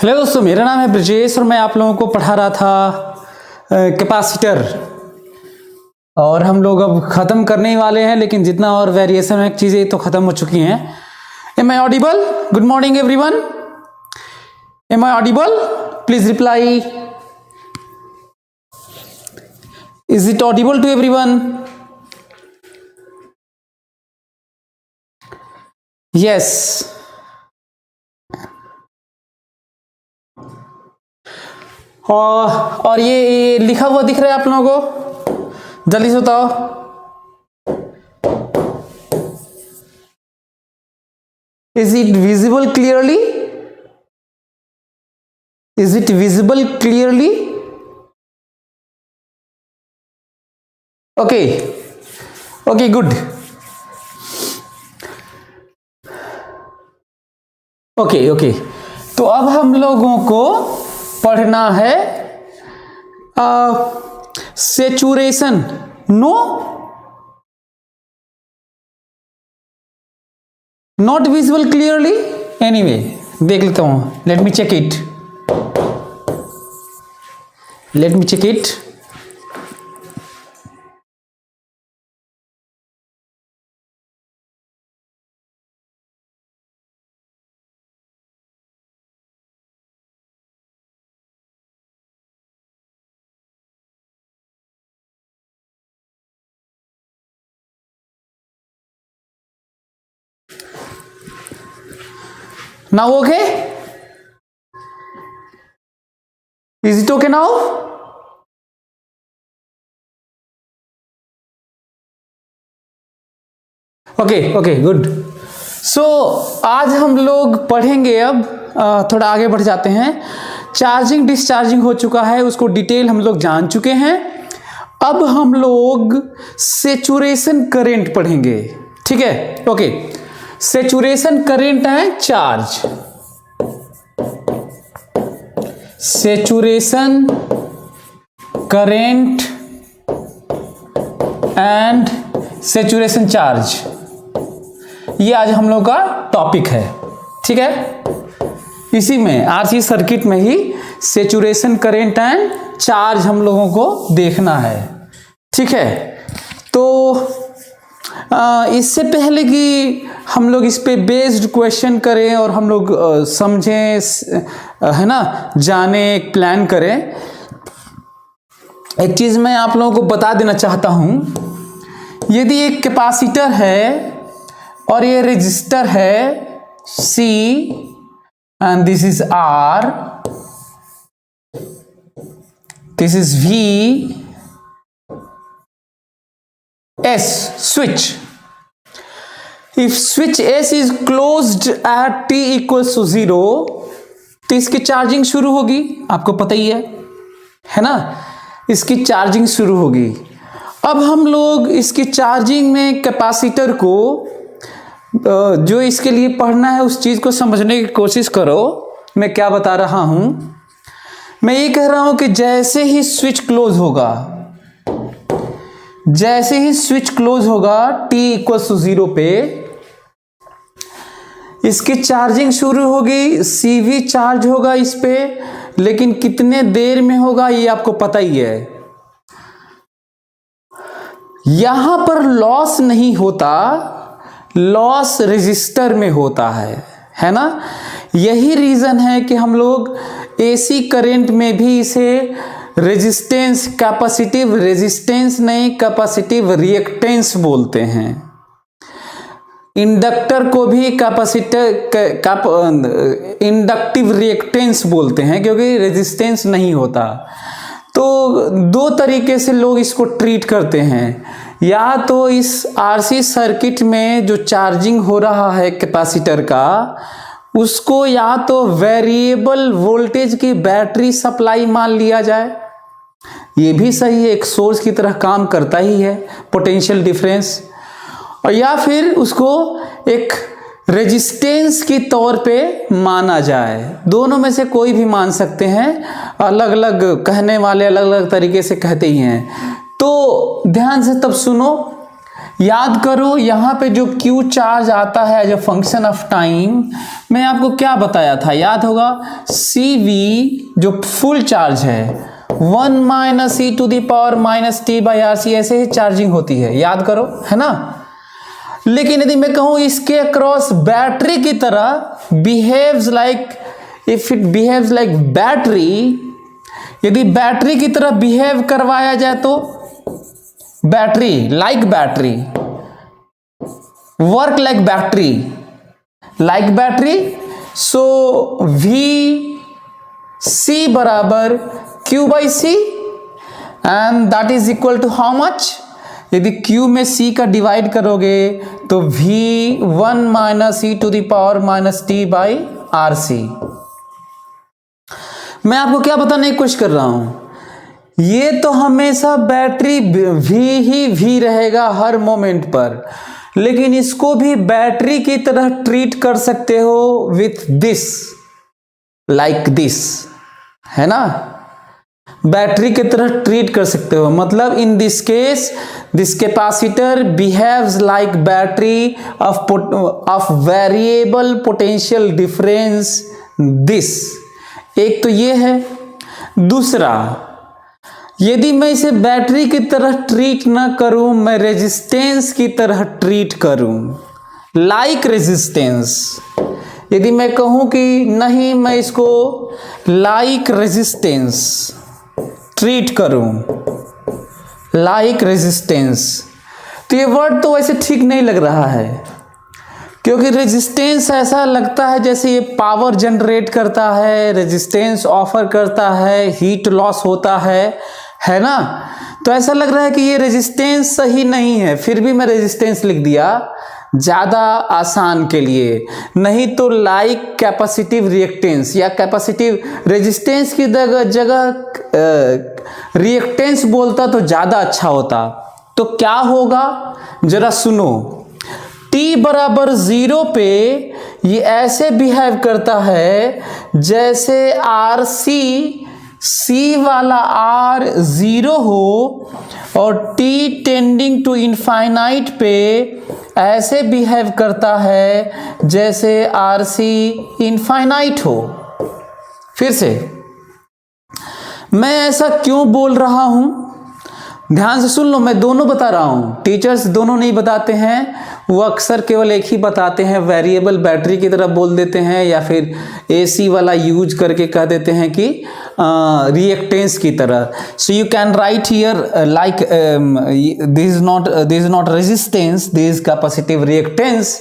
Hello दोस्तों, मेरा नाम है ब्रजेश और मैं आप लोगों को पढ़ा रहा था कैपेसिटर। और हम लोग अब ख़त्म करने ही वाले हैं, लेकिन जितना और वेरिएशन है चीज़ें तो ख़त्म हो चुकी हैं। Am I audible? Good morning everyone. Am I audible? Please reply. Is it audible to everyone? Yes. और ये लिखा हुआ दिख रहा है आप लोगों को? जल्दी से बताओ। Is it visible clearly? Is it visible clearly? Okay okay, good. Okay okay, तो अब हम लोगों को पढ़ना है saturation. No, not visible clearly. Anyway, देख लेता हूं। Let me check it. Let me check it. Now okay? Is it okay now? Okay okay, good. So आज हम लोग पढ़ेंगे, अब थोड़ा आगे बढ़ जाते हैं। चार्जिंग डिस्चार्जिंग हो चुका है, उसको डिटेल हम लोग जान चुके हैं। अब हम लोग सेचुरेशन करंट पढ़ेंगे, ठीक है? ओके, सेचुरेशन करंट है charge. Saturation current and saturation charge, ये आज हम लोग का टॉपिक है, ठीक है? इसी में आरसी सर्किट में ही सेचुरेशन करंट एंड चार्ज हम लोगों को देखना है, ठीक है? तो इससे पहले कि हम लोग इस पे बेस्ड क्वेश्चन करें और हम लोग समझें, है ना, जाने, एक प्लान करें, एक चीज मैं आप लोगों को बता देना चाहता हूं। यदि एक कैपेसिटर है और ये रेजिस्टर है C and this is R, this is V, S, switch. If switch S is closed at t equals to 0, तो इसकी चार्जिंग शुरू होगी, आपको पता ही है ना? इसकी चार्जिंग शुरू होगी। अब हम लोग इसकी चार्जिंग में कैपेसिटर को, जो इसके लिए पढ़ना है उस चीज को समझने की कोशिश करो। मैं क्या बता रहा हूं? मैं ये कह रहा हूं कि जैसे ही स्विच क्लोज होगा, जैसे ही स्विच क्लोज होगा t इक्वल्स टू 0 पे, इसकी चार्जिंग शुरू होगी, CV चार्ज होगा इस पे, लेकिन कितने देर में होगा ये आपको पता ही है। यहां पर लॉस नहीं होता, लॉस रेजिस्टर में होता है ना? यही रीजन है कि हम लोग AC करंट में भी इसे रेजिस्टेंस, कैपेसिटिव रेजिस्टेंस नहीं, कैपेसिटिव रिएक्टेंस बोलते हैं। इंडक्टर को भी इंडक्टिव रिएक्टेंस बोलते हैं, क्योंकि रेजिस्टेंस नहीं होता। तो दो तरीके से लोग इसको ट्रीट करते हैं। या तो इस आरसी सर्किट में जो चार्जिंग हो रहा है कैपेसिटर का, उसको या तो वेरिएबल वोल्टेज की बैटरी सप्लाई मान लिया जाए, ये भी सही है, एक सोर्स की तरह काम करता ही है, पोटेंशियल डिफरेंस। और या फिर उसको एक रेजिस्टेंस की तौर पे माना जाए। दोनों में से कोई भी मान सकते हैं, अलग अलग कहने वाले अलग अलग तरीके से कहते ही हैं। तो ध्यान से तब सुनो, याद करो यहाँ पे जो Q चार्ज आता है as a function of time, मैं आपको क्या बताया था, याद होगा, CV जो फुल चार्ज है 1 minus e to the power minus t by R C, ऐसे ही चार्जिंग होती है, याद करो, है ना। लेकिन यदि मैं कहूं इसके अक्रॉस बैटरी की तरह behaves like, if it behaves like battery, यदि बैटरी की तरह बिहेव करवाया जाए तो battery, like battery, work like battery, like battery, so we see बराबर Q by C and that is equal to how much, यदि Q में C का डिवाइड करोगे तो V1 minus e to the power minus t by R C. मैं आपको क्या बताने की कोशिश कर रहा हूं, ये तो हमेशा बैटरी V ही V रहेगा हर मोमेंट पर, लेकिन इसको भी बैटरी की तरह ट्रीट कर सकते हो विथ दिस, लाइक दिस, है ना, बैटरी की तरह ट्रीट कर सकते हो। मतलब in this case this capacitor behaves like battery of variable potential difference this. एक तो ये है। दूसरा, यदि मैं इसे बैटरी की तरह ट्रीट ना करूं, मैं रेजिस्टेंस की तरह ट्रीट करूं, लाइक रेजिस्टेंस, यदि मैं कहूं कि नहीं मैं इसको लाइक रेजिस्टेंस ट्रीट करूं, लाइक रेजिस्टेंस, तो ये वर्ड तो वैसे ठीक नहीं लग रहा है, क्योंकि रेजिस्टेंस ऐसा लगता है जैसे ये पावर जनरेट करता है, रेजिस्टेंस ऑफर करता है, हीट लॉस होता है ना। तो ऐसा लग रहा है कि ये रेजिस्टेंस सही नहीं है, फिर भी मैं रेजिस्टेंस लिख दिया ज़्यादा आसान के लिए, नहीं तो लाइक कैपेसिटिव रिएक्टेंस या कैपेसिटिव रेजिस्टेंस की जगह रिएक्टेंस बोलता तो ज़्यादा अच्छा होता। तो क्या होगा जरा सुनो, T बराबर 0 पे ये ऐसे बिहेव करता है जैसे C वाला R 0 हो, और T टेंडिंग टू इनफाइनाइट पे ऐसे बिहेव करता है जैसे RC इनफाइनाइट हो। फिर से मैं ऐसा क्यों बोल रहा हूं, ध्यान से सुन लो, मैं दोनों बता रहा हूं, टीचर्स दोनों नहीं बताते हैं, वो अक्सर केवल एक ही बताते हैं, वेरिएबल बैटरी की तरह बोल देते हैं या फिर AC वाला यूज करके कह देते हैं कि रिएक्टेंस की तरह। So you can write here like this is not resistance, this capacitive reactance.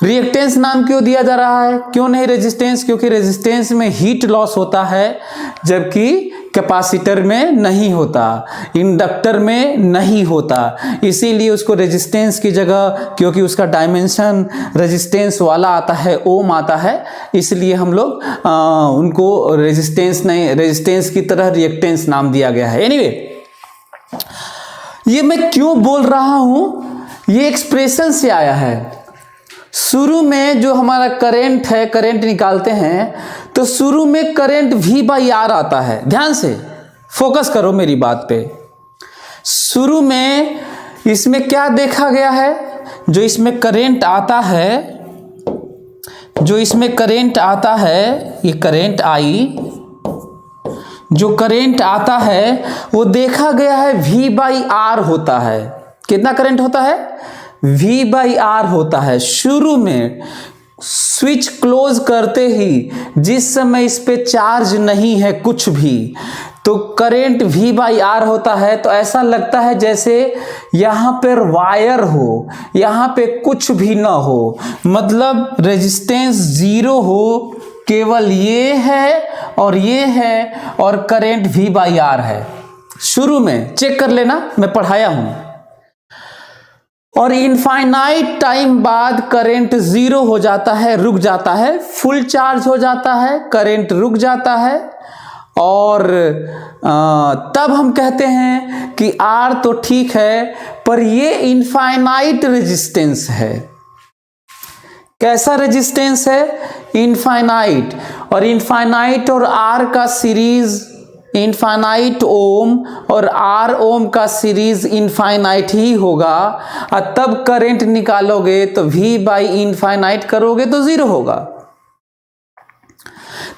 Reactance नाम क्यों दिया जा रहा है, क्यों नहीं रेजिस्टेंस, क्योंकि रेजिस्टेंस में हीट लॉस होता है जबकि कैपेसिटर में नहीं होता, इंडक्टर में नहीं होता, इसीलिए उसको रेजिस्टेंस की जगह, क्योंकि उसका डायमेंशन रेजिस्टेंस वाला आता है, ओम आता है, इसलिए हम लोग उनको रेजिस्टेंस नहीं, रेजिस्टेंस की तरह रिएक्टेंस नाम दिया गया है। एनीवे, ये मैं क्यों बोल रहा हूं, ये एक्सप्रेशन से आया है। शुरू में जो हमारा करंट है, करंट निकालते हैं तो शुरू में करंट V बाई आर आता है, ध्यान से फोकस करो मेरी बात पे। शुरू में इसमें क्या देखा गया है, जो इसमें करंट आता है, जो इसमें करंट आता है, ये करंट आई, जो करंट आता है वो देखा गया है V बाई आर होता है। कितना करंट होता है, V बाई आर होता है। शुरू में स्विच क्लोज करते ही जिस समय इस पे चार्ज नहीं है कुछ भी, तो करंट V बाई आर होता है। तो ऐसा लगता है जैसे यहाँ पर वायर हो, यहाँ पे कुछ भी ना हो, मतलब रेजिस्टेंस 0 हो, केवल ये है और ये है, और करंट V बाई आर है। शुरू में चेक कर लेना, मैं पढ़ाया हूं। और इनफाइनाइट टाइम बाद करंट 0 हो जाता है, रुक जाता है, फुल चार्ज हो जाता है, करंट रुक जाता है, और तब हम कहते हैं कि R तो ठीक है, पर ये इनफाइनाइट रेजिस्टेंस है। कैसा रेजिस्टेंस है, इनफाइनाइट। और इनफाइनाइट और R का सीरीज इनफाइनाइट ओम और आर ओम का सीरीज इनफाइनाइट ही होगा, और तब करंट निकालोगे तो V बाई इनफाइनाइट करोगे तो 0 होगा।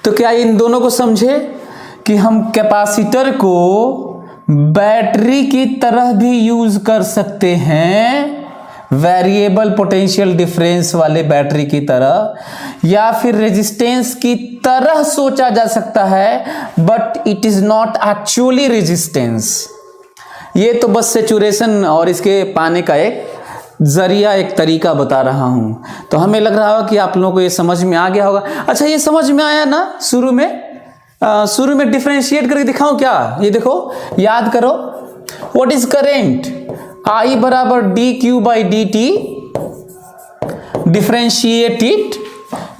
तो क्या इन दोनों को समझे कि हम कैपेसिटर को बैटरी की तरह भी यूज कर सकते हैं, वेरिएबल पोटेंशियल डिफरेंस वाले बैटरी की तरह, या फिर रेजिस्टेंस की तरह सोचा जा सकता है, but it is not actually resistance. ये तो बस सैचुरेशन और इसके पाने का एक जरिया, एक तरीका बता रहा हूं। तो हमें लग रहा होगा कि आप लोगों को ये समझ में आ गया होगा। अच्छा, ये समझ में आया ना? शुरू में डिफरेंशिएट करके दिखाऊं क्या? ये देखो, याद करो, व्हाट इज करेंट? I बराबर d q by d t. Differentiate it,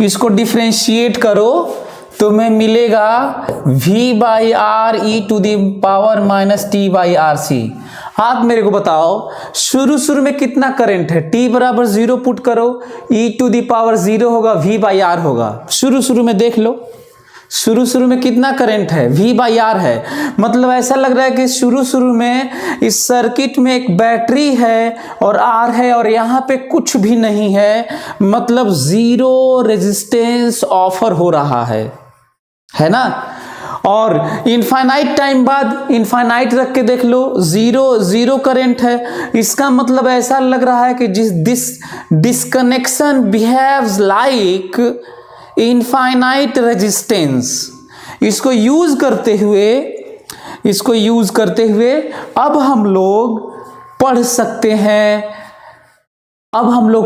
इसको डिफ्रेंशिएट करो, तुम्हें मिलेगा V by R e to the power minus t by R C. आप मेरे को बताओ, शुरू में कितना करंट है? t बराबर 0 पुट करो, e टू दी पावर 0 होगा, V बाई आर होगा। शुरू में देख लो, शुरू में कितना करंट है? V बाई आर है। मतलब ऐसा लग रहा है कि शुरू में इस सर्किट में एक बैटरी है और R है और यहाँ पे कुछ भी नहीं है, मतलब 0 रेजिस्टेंस ऑफर हो रहा है ना? और इनफाइनाइट टाइम बाद इनफाइनाइट रख के देख लो, 0 करंट है। इसका मतलब ऐसा लग रहा है कि this disconnection behaves like infinite resistance. इसको यूज करते हुए अब हम लोग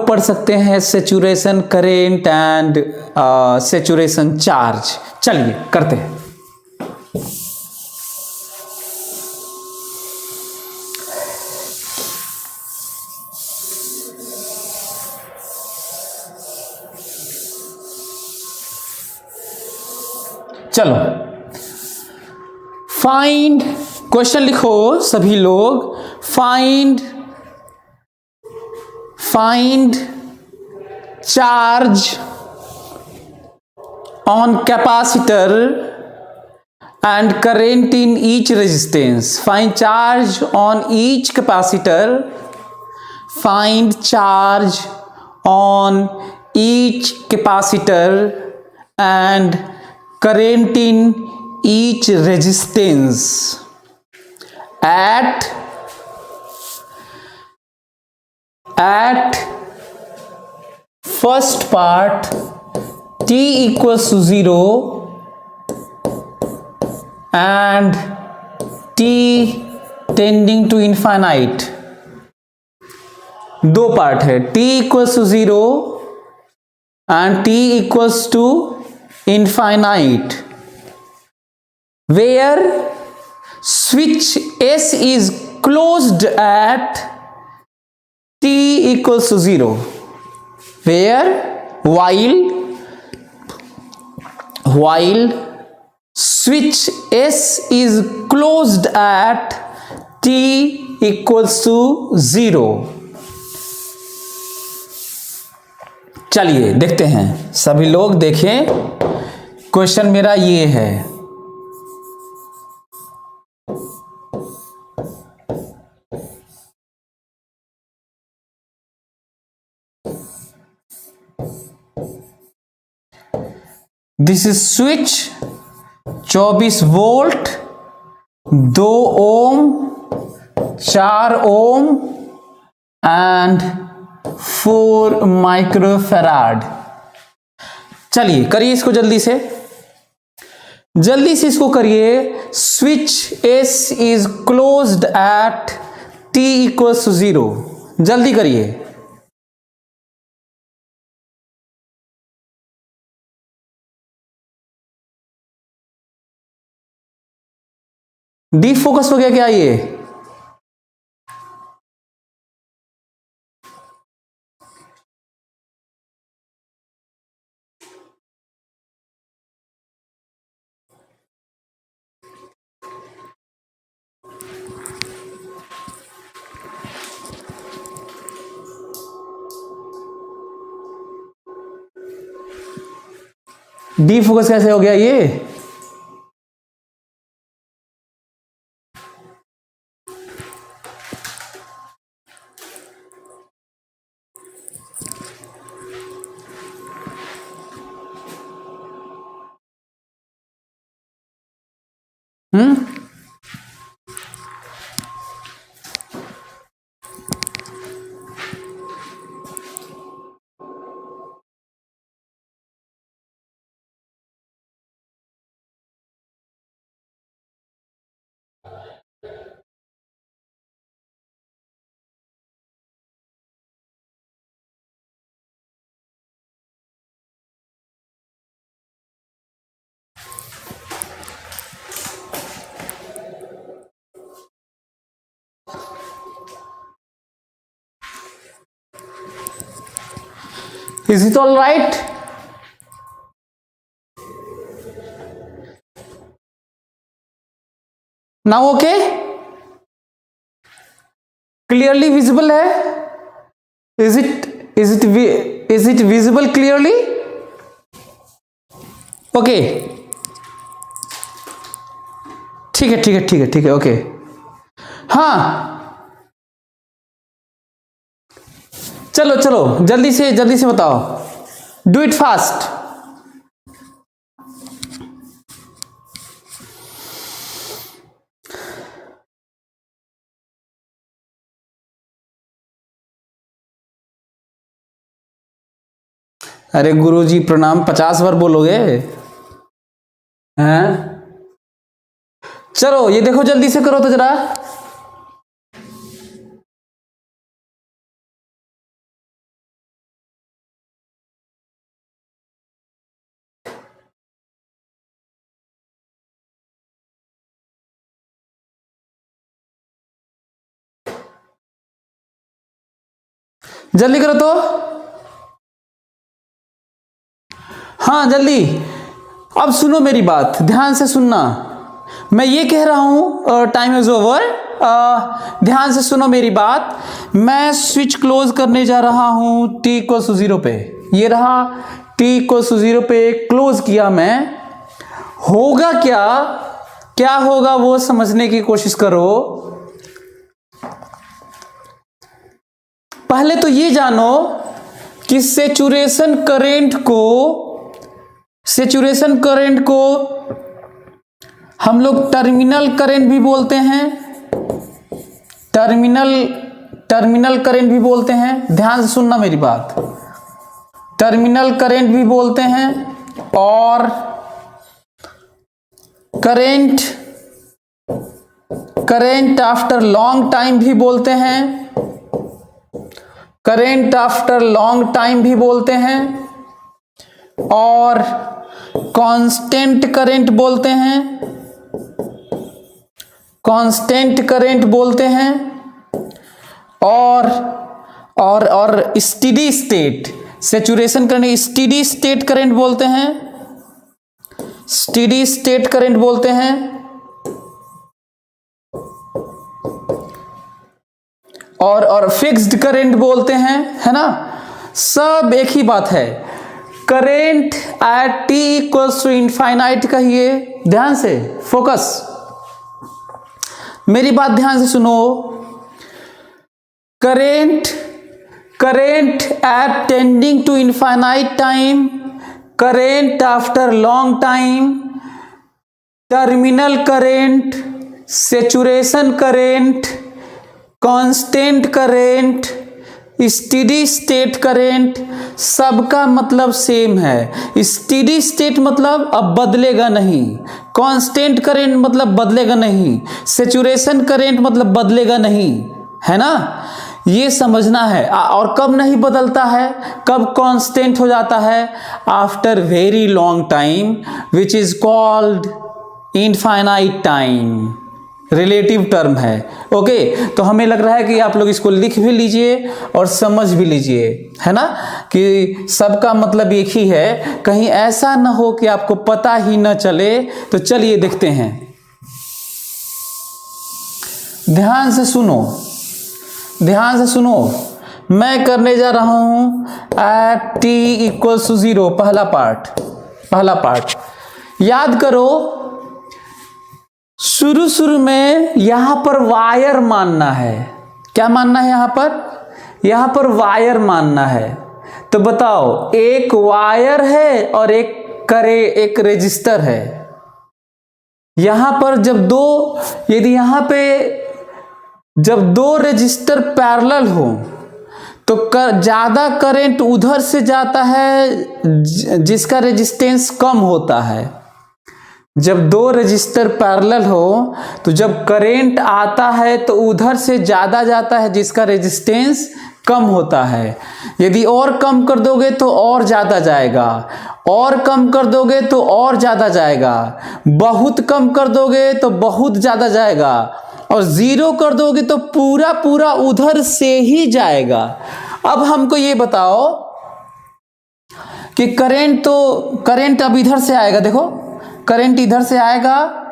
पढ़ सकते हैं saturation current and saturation charge. चलिए करते हैं। चलो, फाइंड, क्वेश्चन लिखो सभी लोग, find charge on capacitor and current in each resistance. Find charge on each capacitor, find charge on each capacitor and current in each resistance at first part t equals to 0 and t tending to infinite। दो part है, t equals to 0 and t equals to infinite, where switch S is closed at t equals to 0, where while switch S is closed at t equals to 0। चलिए देखते हैं, सभी लोग देखें, question मेरा ये है। This is switch 24 volt, 2 ohm, 4 ohm and 4 microfarad. चलिए करिए इसको जल्दी से इसको करिए। Switch S is closed at t equals to 0। जल्दी करिए। डीप फोकस हो गया क्या ये? डीप फोकस कैसे हो गया ये? हम्म, is it all right? Now okay? Clearly visible है? Is it visible clearly? Okay. ठीक है ओके। हाँ, चलो जल्दी से बताओ, डू इट फास्ट। अरे गुरुजी प्रणाम 50 बार बोलोगे हैं? चलो ये देखो, जल्दी से करो तो जरा। जल्दी करो तो। हाँ जल्दी। अब सुनो मेरी बात, ध्यान से सुनना। मैं ये कह रहा हूं टाइम इज ओवर। ध्यान से सुनो मेरी बात। मैं स्विच क्लोज करने जा रहा हूं t इक्वल्स टू 0 पे। ये रहा, t इक्वल्स टू 0 पे क्लोज किया मैं। होगा क्या होगा वो समझने की कोशिश करो। पहले तो ये जानो कि सैचुरेशन करंट को हम लोग टर्मिनल करंट भी बोलते हैं। टर्मिनल करंट भी बोलते हैं। ध्यान से सुनना मेरी बात। टर्मिनल करंट भी बोलते हैं और करंट आफ्टर लॉन्ग टाइम भी बोलते हैं। करंट आफ्टर लॉन्ग टाइम भी बोलते हैं और कांस्टेंट करंट बोलते हैं। कांस्टेंट करंट बोलते हैं और steady state saturation current, steady state current बोलते हैं। स्टेडी स्टेट करंट बोलते हैं और फिक्स्ड करंट बोलते हैं, है ना। सब एक ही बात है। Current at t equals to infinite कहिए। ध्यान से फोकस, मेरी बात ध्यान से सुनो। Current at tending to infinite time, current after long time, terminal current, saturation current, constant current, steady state current, सबका मतलब सेम है। स्टेडी स्टेट मतलब अब बदलेगा नहीं, कांस्टेंट करंट मतलब बदलेगा नहीं, सैचुरेशन करंट मतलब बदलेगा नहीं, है ना। ये समझना है। और कब नहीं बदलता है, कब कांस्टेंट हो जाता है? After very long time which is called infinite time. Relative term है। ओके, तो हमें लग रहा है कि आप लोग इसको लिख भी लीजिए और समझ भी लीजिए, है ना, कि सबका मतलब एक ही है। कहीं ऐसा ना हो कि आपको पता ही न चले। तो चलिए देखते हैं, ध्यान से सुनो। मैं करने जा रहा हूं एट t इक्वल्स टू 0। पहला पार्ट याद करो। शुरू में यहां पर वायर मानना है। क्या मानना है? यहां पर वायर मानना है। तो बताओ, एक वायर है और एक रेजिस्टर है। यहां पर यदि यहां पे जब दो रजिस्टर पैरेलल हो तो ज्यादा करंट उधर से जाता है जिसका रेजिस्टेंस कम होता है। जब दो रजिस्टर पैरेलल हो तो जब करंट आता है तो उधर से ज्यादा जाता है जिसका रेजिस्टेंस कम होता है। यदि और कम कर दोगे तो और ज्यादा जाएगा, और कम कर दोगे तो और ज्यादा जाएगा, बहुत कम कर दोगे तो बहुत ज्यादा जाएगा, और जीरो कर दोगे तो पूरा पूरा उधर से ही जाएगा। अब हमको ये बताओ कि करंट अब इधर से आएगा, देखो करंट इधर से आएगा,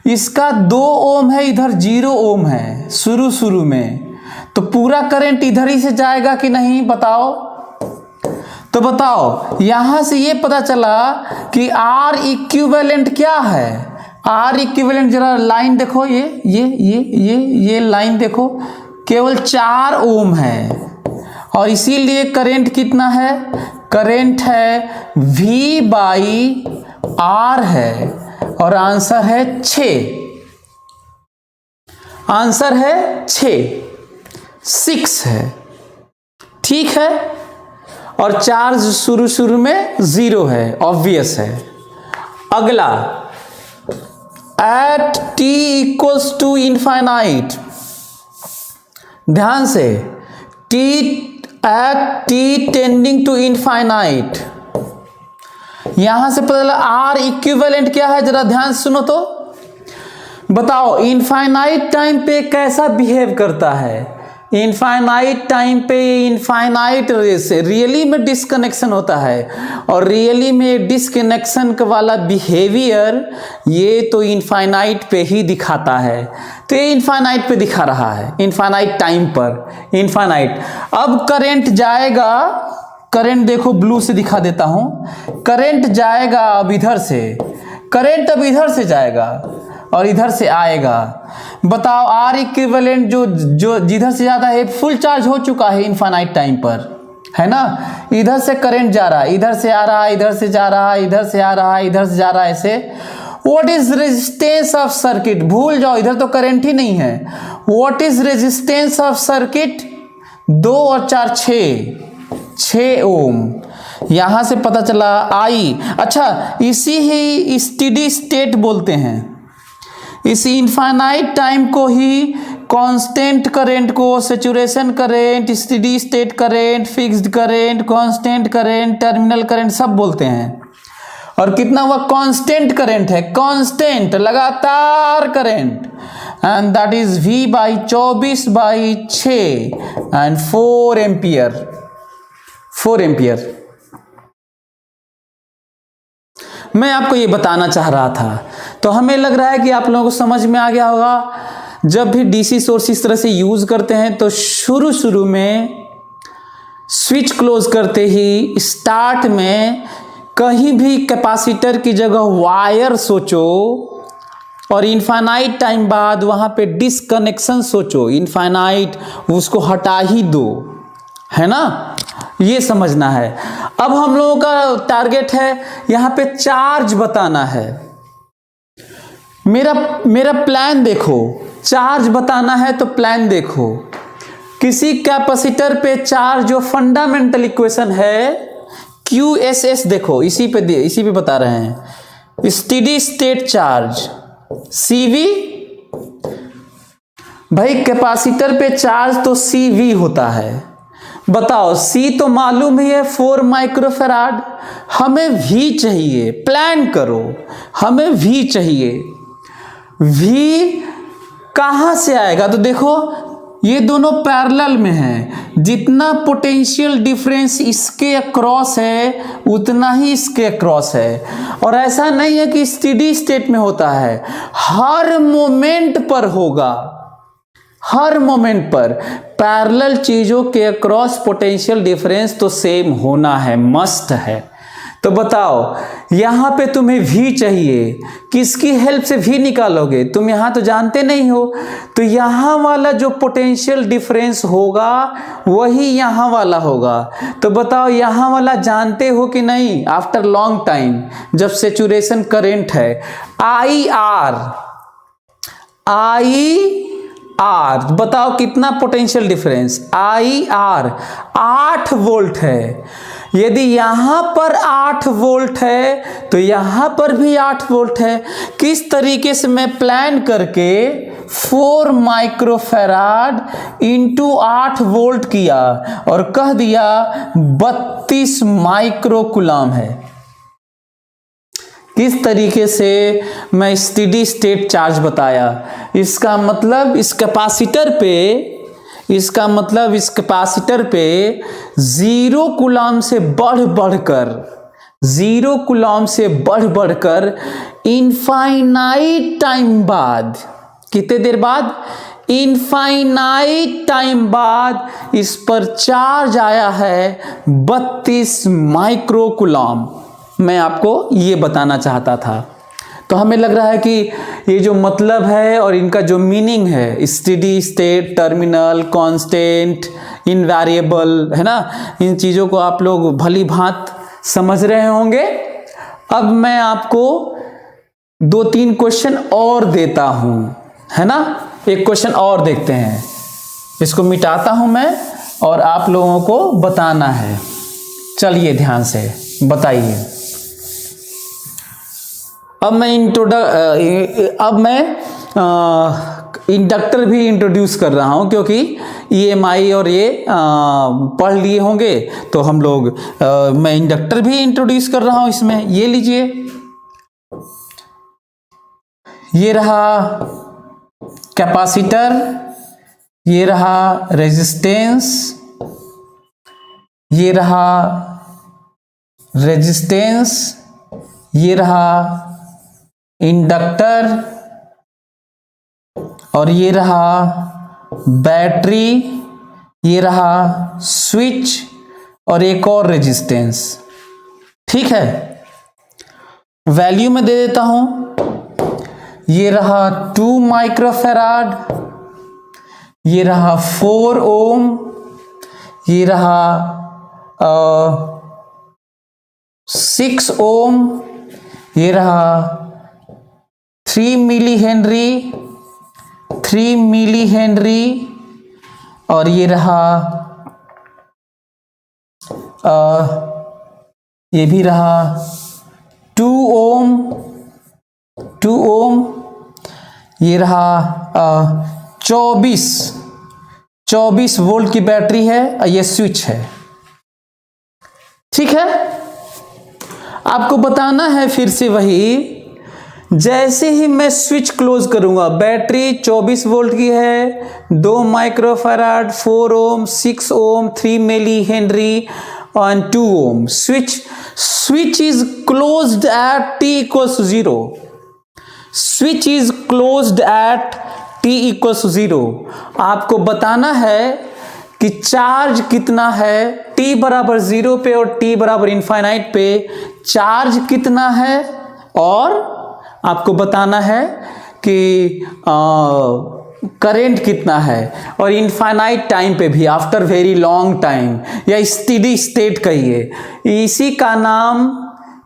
इसका 2 ओम है, इधर 0 ओम है शुरू में, तो पूरा करंट इधर ही से जाएगा कि नहीं बताओ। तो बताओ यहां से ये पता चला कि R इक्विवेलेंट क्या है। R इक्विवेलेंट जरा लाइन देखो, ये लाइन देखो, केवल 4 ओम है, और इसीलिए करंट कितना है, करंट है V/R है, और आंसर है 6, आंसर है 6 है, ठीक है। और चार्ज शुरू में 0 है, ऑब्वियस है। अगला, at t equals to infinite, ध्यान से, at t tending to infinite, यहां से पता चला R इक्विवेलेंट क्या है, जरा ध्यान सुनो तो बताओ। इनफाइनाइट टाइम पे कैसा बिहेव करता है, इनफाइनाइट टाइम पे इनफाइनाइट से रियली में डिस्कनेक्शन होता है, और रियली में डिस्कनेक्शन वाला बिहेवियर ये तो इनफाइनाइट पे ही दिखाता है। तो ये इनफाइनाइट पे दिखा रहा है, इनफाइनाइट टाइम पर, इनफाइनाइट। अब करंट जाएगा, करंट देखो ब्लू से दिखा देता हूं, करंट जाएगा अब इधर से, करंट अब इधर से जाएगा और इधर से आएगा। बताओ R इक्विवेलेंट जो जिधर से जाता है फुल चार्ज हो चुका है इनफाइनाइट टाइम पर, है ना। इधर से करंट जा रहा है, इधर से आ रहा है, इधर से जा रहा है, इधर से आ रहा है, इधर से जा रहा है, ऐसे। What is resistance of circuit, भूल जाओ, इधर तो करंट ही नहीं है। What is resistance of circuit, 2 और 4 6 ओम। यहां से पता चला I, अच्छा इसी ही स्टेडी स्टेट बोलते हैं, इसी इनफाइनाइट टाइम को ही कांस्टेंट करंट को saturation current, steady state current, fixed current, constant current, terminal current सब बोलते हैं। और कितना हुआ, कांस्टेंट करंट है, कांस्टेंट लगातार current, and that is V/24/6 and 4 ampere, 4 ampere. मैं आपको ये बताना चाह रहा था, तो हमें लग रहा है कि आप लोगों को समझ में आ गया होगा। जब भी डीसी सोर्स इस तरह से यूज करते हैं तो शुरू में स्विच क्लोज करते ही स्टार्ट में कहीं भी कैपेसिटर की जगह वायर सोचो, और इनफाइनाइट टाइम बाद वहां पे डिसकनेक्शन सोचो, इनफाइनाइट उसको हटा ही दो, है ना, ये समझना है। अब हम लोगों का टारगेट है यहां पे चार्ज बताना है। मेरा प्लान देखो, चार्ज बताना है तो प्लान देखो। किसी कैपेसिटर पे चार्ज, जो फंडामेंटल इक्वेशन है QSS, देखो इसी पे बता रहे हैं, स्टेडी स्टेट चार्ज CV। भाई कैपेसिटर पे चार्ज तो CV होता है। बताओ C तो मालूम ही है 4 माइक्रोफैराड, हमें V चाहिए, प्लान करो, हमें V चाहिए। V कहां से आएगा, तो देखो ये दोनों पैरेलल में हैं, जितना पोटेंशियल डिफरेंस इसके अक्रॉस है उतना ही इसके अक्रॉस है। और ऐसा नहीं है कि स्टेडी स्टेट में होता है, हर मोमेंट पर होगा, हर मोमेंट पर पैरेलल चीजों के अक्रॉस पोटेंशियल डिफरेंस तो सेम होना है, मस्ट है। तो बताओ यहां पे तुम्हें V चाहिए, किसकी हेल्प से V निकालोगे? तुम यहां तो जानते नहीं हो, तो यहां वाला जो पोटेंशियल डिफरेंस होगा वही यहां वाला होगा। तो बताओ यहां वाला जानते हो कि नहीं? आफ्टर लॉन्ग टाइम जब सैचुरेशन करंट है IR, बताओ कितना पोटेंशियल डिफरेंस? IR 8 वोल्ट है। यदि यहां पर 8 वोल्ट है तो यहां पर भी 8 वोल्ट है। किस तरीके से मैं प्लान करके 4 माइक्रोफैराड इंटू 8 वोल्ट किया और कह दिया 32 माइक्रोकुलाम है। किस तरीके से मैं स्टेडी स्टेट चार्ज बताया। इसका मतलब इस कैपेसिटर पे 0 कूलम से बढ़कर इनफाइनाइट टाइम बाद, कितने देर बाद? इनफाइनाइट टाइम बाद इस पर चार्ज आया है 32 माइक्रोकुलाम। मैं आपको ये बताना चाहता था। तो हमें लग रहा है कि ये जो मतलब है और इनका जो मीनिंग है, steady state, terminal, constant, invariable, है ना, इन चीज़ों को आप लोग भली भांत समझ रहे होंगे। अब मैं आपको 2-3 क्वेश्चन और देता हूं, है ना। एक क्वेश्चन और देखते हैं, इसको मिटाता हूं मैं और आप लोगों को बताना है। चलिए ध्यान से बताइए। अब मैं इंडक्टर भी इंट्रोड्यूस कर रहा हूं, क्योंकि EMI और ये पढ़ लिए होंगे तो हम लोग मैं इंडक्टर भी इंट्रोड्यूस कर रहा हूं इसमें। ये लीजिए, ये रहा कैपेसिटर, ये रहा रेजिस्टेंस, ये रहा इंडक्टर, और ये रहा बैटरी, ये रहा स्विच और एक और रेजिस्टेंस। ठीक है, वैल्यू में दे देता हूं। ये रहा 2 माइक्रोफैराड, ये रहा 4 ओम, ये रहा 6 ओम, ये रहा 3 मिली हेनरी, और ये रहा ये भी रहा 2 ओम, ये रहा 24 वोल्ट की बैटरी है, ये स्विच है। ठीक है, आपको बताना है फिर से वही, जैसे ही मैं स्विच क्लोज करूंगा, बैटरी 24 वोल्ट की है, 2 माइक्रोफैराड, 4 ओम, 6 ओम, 3 मिली हेनरी और 2 ohm. Switch is closed at t equals to 0। Switch is closed at t equals to 0। आपको बताना है कि चार्ज कितना है t बराबर 0 पे और t बराबर इनफाइनाइट पे चार्ज कितना है, और आपको बताना है कि करंट कितना है, और इनफाइनाइट टाइम पे भी, आफ्टर वेरी लॉन्ग टाइम, या स्टेडी स्टेट कहिए। इसी का नाम,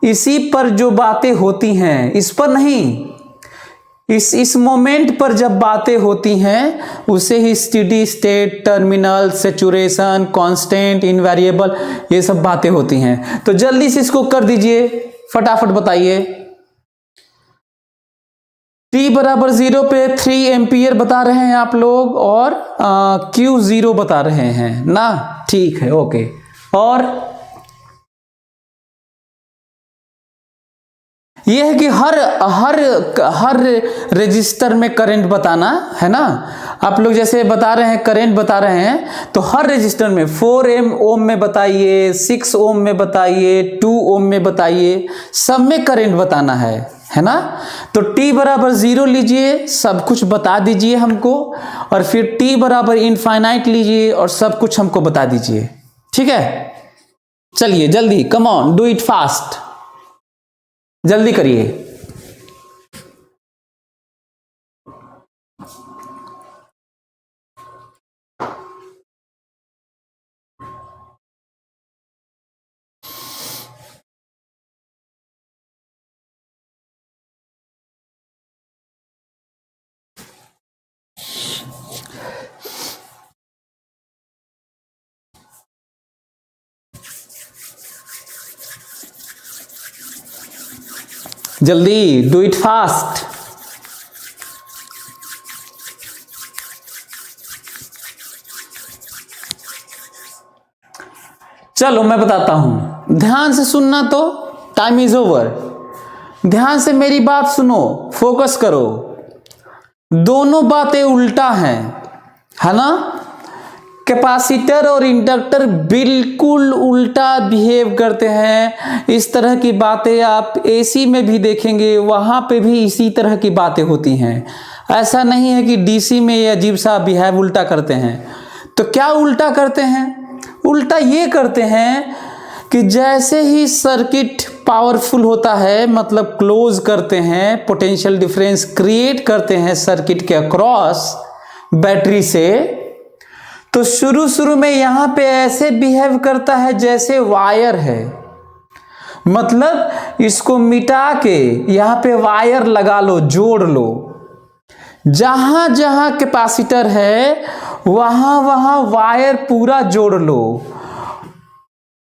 इसी पर जो बातें होती हैं, इस पर नहीं, इस मोमेंट पर जब बातें होती हैं उसे ही steady state, terminal, saturation, constant, invariable, ये सब बातें होती हैं। तो जल्दी से इसको कर दीजिए, फटाफट बताइए। t बराबर 0 पे 3 एम्पियर बता रहे हैं आप लोग, और Q 0 बता रहे हैं ना। ठीक है, ओके। और यह है कि हर रजिस्टर में करंट बताना है ना। आप लोग जैसे बता रहे हैं, करंट बता रहे हैं, तो हर रजिस्टर में 4 ओम में बताइए, 6 ओम में बताइए, 2 ओम में बताइए, सब में करंट बताना है ना। तो t बराबर 0 लीजिए, सब कुछ बता दीजिए हमको, और फिर t बराबर इनफाइनाइट लीजिए और सब कुछ हमको बता दीजिए। ठीक है, चलिए जल्दी, come on, do it fast. जल्दी करिए। जल्दी, डू इट फास्ट। चलो मैं बताता हूं, ध्यान से सुनना। तो टाइम इज ओवर। ध्यान से मेरी बात सुनो, फोकस करो। दोनों बातें उल्टा हैं, है ना। कैपेसिटर और इंडक्टर बिल्कुल उल्टा बिहेव करते हैं। इस तरह की बातें आप एसी में भी देखेंगे, वहां पे भी इसी तरह की बातें होती हैं। ऐसा नहीं है कि डीसी में ये अजीब सा बिहेव उल्टा करते हैं। तो क्या उल्टा करते हैं? उल्टा ये करते हैं कि जैसे ही सर्किट पावरफुल होता है, मतलब क्लोज करते हैं, पोटेंशियल डिफरेंस क्रिएट करते हैं सर्किट के अक्रॉस बैटरी से, तो शुरू में यहां पे ऐसे बिहेव करता है जैसे वायर है। मतलब इसको मिटा के यहां पे वायर लगा लो, जोड़ लो। जहां जहां कैपेसिटर है वहां वहां वायर पूरा जोड़ लो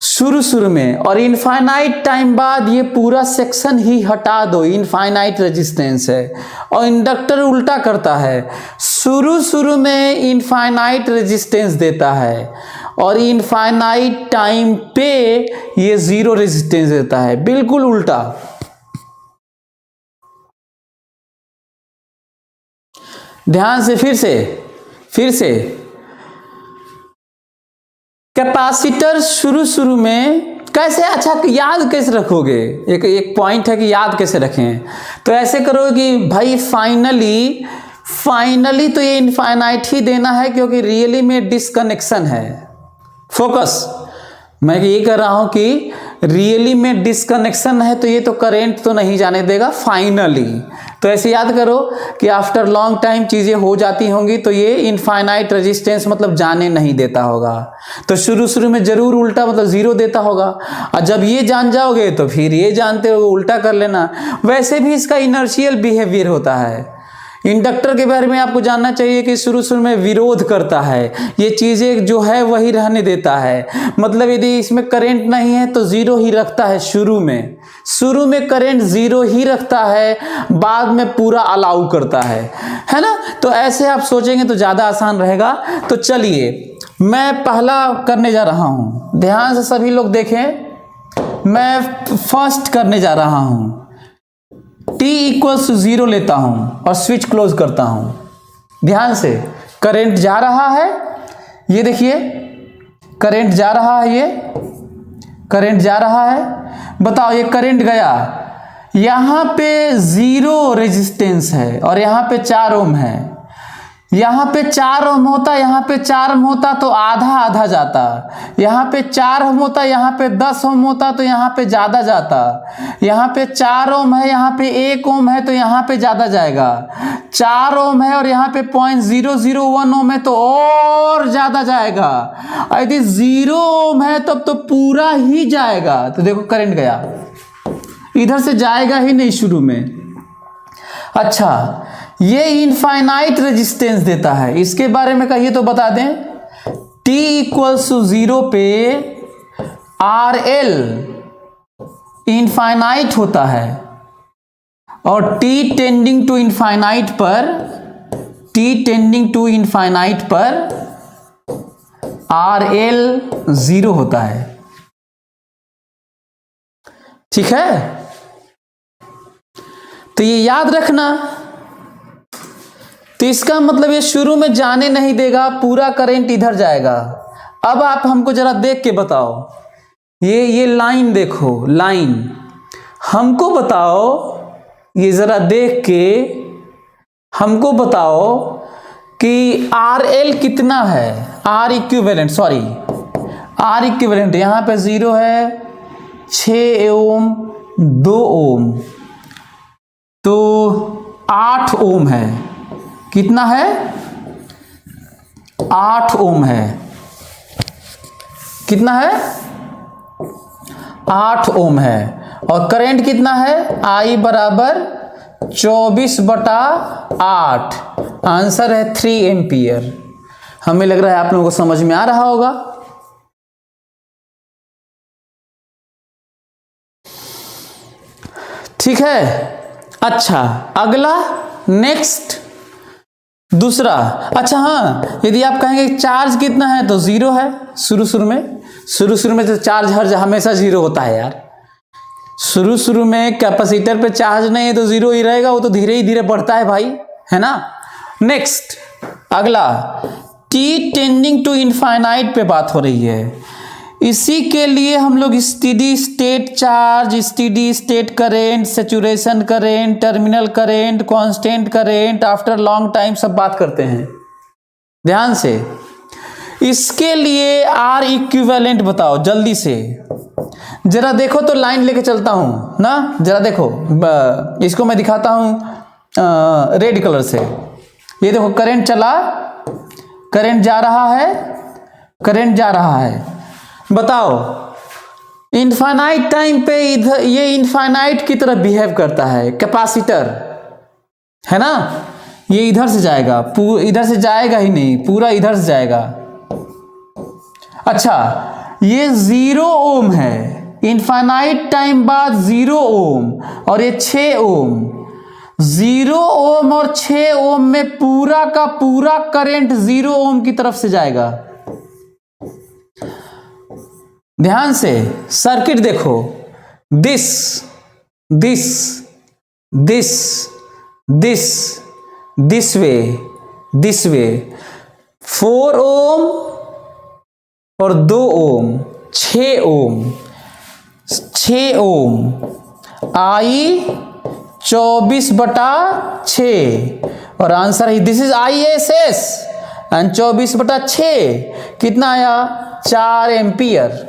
शुरू में, और इनफाइनाइट टाइम बाद ये पूरा सेक्शन ही हटा दो। इनफाइनाइट रेजिस्टेंस है। और इंडक्टर उल्टा करता है, शुरू में इनफाइनाइट रेजिस्टेंस देता है और इनफाइनाइट टाइम पे ये जीरो रेजिस्टेंस देता है। बिल्कुल उल्टा। ध्यान से, फिर से कैपेसिटर शुरू में कैसे, अच्छा याद कैसे रखोगे? एक पॉइंट है कि याद कैसे रखें। तो ऐसे करो कि भाई फाइनली तो ये इनफाइनाइट ही देना है, क्योंकि रियली में डिसकनेक्शन है। फोकस, मैं ये कर रहा हूं कि रियली में डिसकनेक्शन है, तो ये तो करंट तो नहीं जाने देगा फाइनली। तो ऐसे याद करो कि आफ्टर लॉन्ग टाइम चीजें हो जाती होंगी, तो ये इनफाइनाइट रेजिस्टेंस मतलब जाने नहीं देता होगा। तो शुरू में जरूर उल्टा मतलब जीरो देता होगा, और जब ये जान जाओगे तो फिर ये जानते हो उल्टा कर लेना। वैसे भी इसका इनर्शियल बिहेवियर होता है। इंडक्टर के बारे में आपको जानना चाहिए कि शुरू में विरोध करता है, ये चीजें जो है वही रहने देता है। मतलब यदि इसमें करंट नहीं है तो जीरो ही रखता है। शुरू में करंट जीरो ही रखता है, बाद में पूरा अलाउ करता है ना। तो ऐसे आप सोचेंगे तो ज्यादा आसान रहेगा। तो चलिए मैं पहला करने जा रहा हूं, ध्यान से सभी लोग देखें। मैं फर्स्ट करने जा रहा हूं। t इक्वल्स 0 लेता हूं और स्विच क्लोज करता हूं। ध्यान से, करंट जा रहा है, ये देखिए करंट जा रहा है, ये करंट जा रहा है। बताओ ये करंट गया, यहां पे 0 रेजिस्टेंस है और यहां पे 4 ओम है। यहां पे 4 ओम होता, यहां पे 4 ओम होता तो आधा जाता। यहां पे 4 ओम होता, यहां पे 10 ओम होता तो यहां पे ज्यादा जाता। यहां पे 4 ओम है, यहां पे 1 ओम है तो यहां पे ज्यादा जाएगा। 4 ओम है और यहां पे 0.001 ओम है तो और ज्यादा जाएगा। यदि 0 ओम है तब तो पूरा ही जाएगा। तो देखो करंट गया, इधर से जाएगा ही नहीं शुरू में। अच्छा, ये इनफाइनाइट रेजिस्टेंस देता है, इसके बारे में कहिए तो बता दें। t इक्वल्स 0 पे RL इनफाइनाइट होता है और t टेंडिंग टू इनफाइनाइट पर RL 0 होता है। ठीक है, तो ये याद रखना। तो इसका मतलब ये शुरू में जाने नहीं देगा, पूरा करंट इधर जाएगा। अब आप हमको जरा देख के बताओ, ये लाइन देखो, लाइन हमको बताओ, ये जरा देख के हमको बताओ कि RL कितना है। R इक्विवेलेंट यहां पे 0 है, 6 ओम 2 ओम, तो 8 ओम है। कितना है? 8 ओम है। कितना है? 8 ओम है। और करंट कितना है? I बराबर 24/8। आंसर है 3 एम्पियर। हमें लग रहा है आप लोगों को समझ में आ रहा होगा। ठीक है, अच्छा अगला, नेक्स्ट, दूसरा। अच्छा हाँ, यदि आप कहेंगे चार्ज कितना है तो 0 है। शुरू में तो चार्ज हमेशा 0 होता है यार। शुरू में कैपेसिटर पे चार्ज नहीं है तो 0 ही रहेगा, वो तो धीरे धीरे बढ़ता है भाई, है ना। नेक्स्ट, अगला, t टेंडिंग टू इनफाइनाइट पे बात हो रही है। इसी के लिए हम लोग steady state charge, steady state current, saturation current, terminal current, constant current, after long time सब बात करते हैं। ध्यान से, इसके लिए R इक्विवेलेंट बताओ जल्दी से। जरा देखो तो, लाइन लेके चलता हूं ना, जरा देखो, इसको मैं दिखाता हूं रेड कलर से। ये देखो करंट चला, करंट जा रहा है, करंट जा रहा है। बताओ इनफाइनाइट टाइम पे इधर ये इनफाइनाइट की तरह बिहेव करता है। कैपेसिटर है ना, ये इधर से जाएगा, इधर से जाएगा ही नहीं, पूरा इधर से जाएगा। अच्छा, ये 0 ओम है, इनफाइनाइट टाइम बाद 0 ओम, और ये 6 ओम। 0 ओम और 6 ओम में पूरा का पूरा करंट 0 ओम की तरफ से जाएगा। ध्यान से सर्किट देखो, this this this this this way, this way, 4 ओम और 2 ओम, 6 ओम, 6 ओम, I 24/6, और आंसर है दिस इज ISS एंड 24/6 कितना आया? 4 एम्पियर।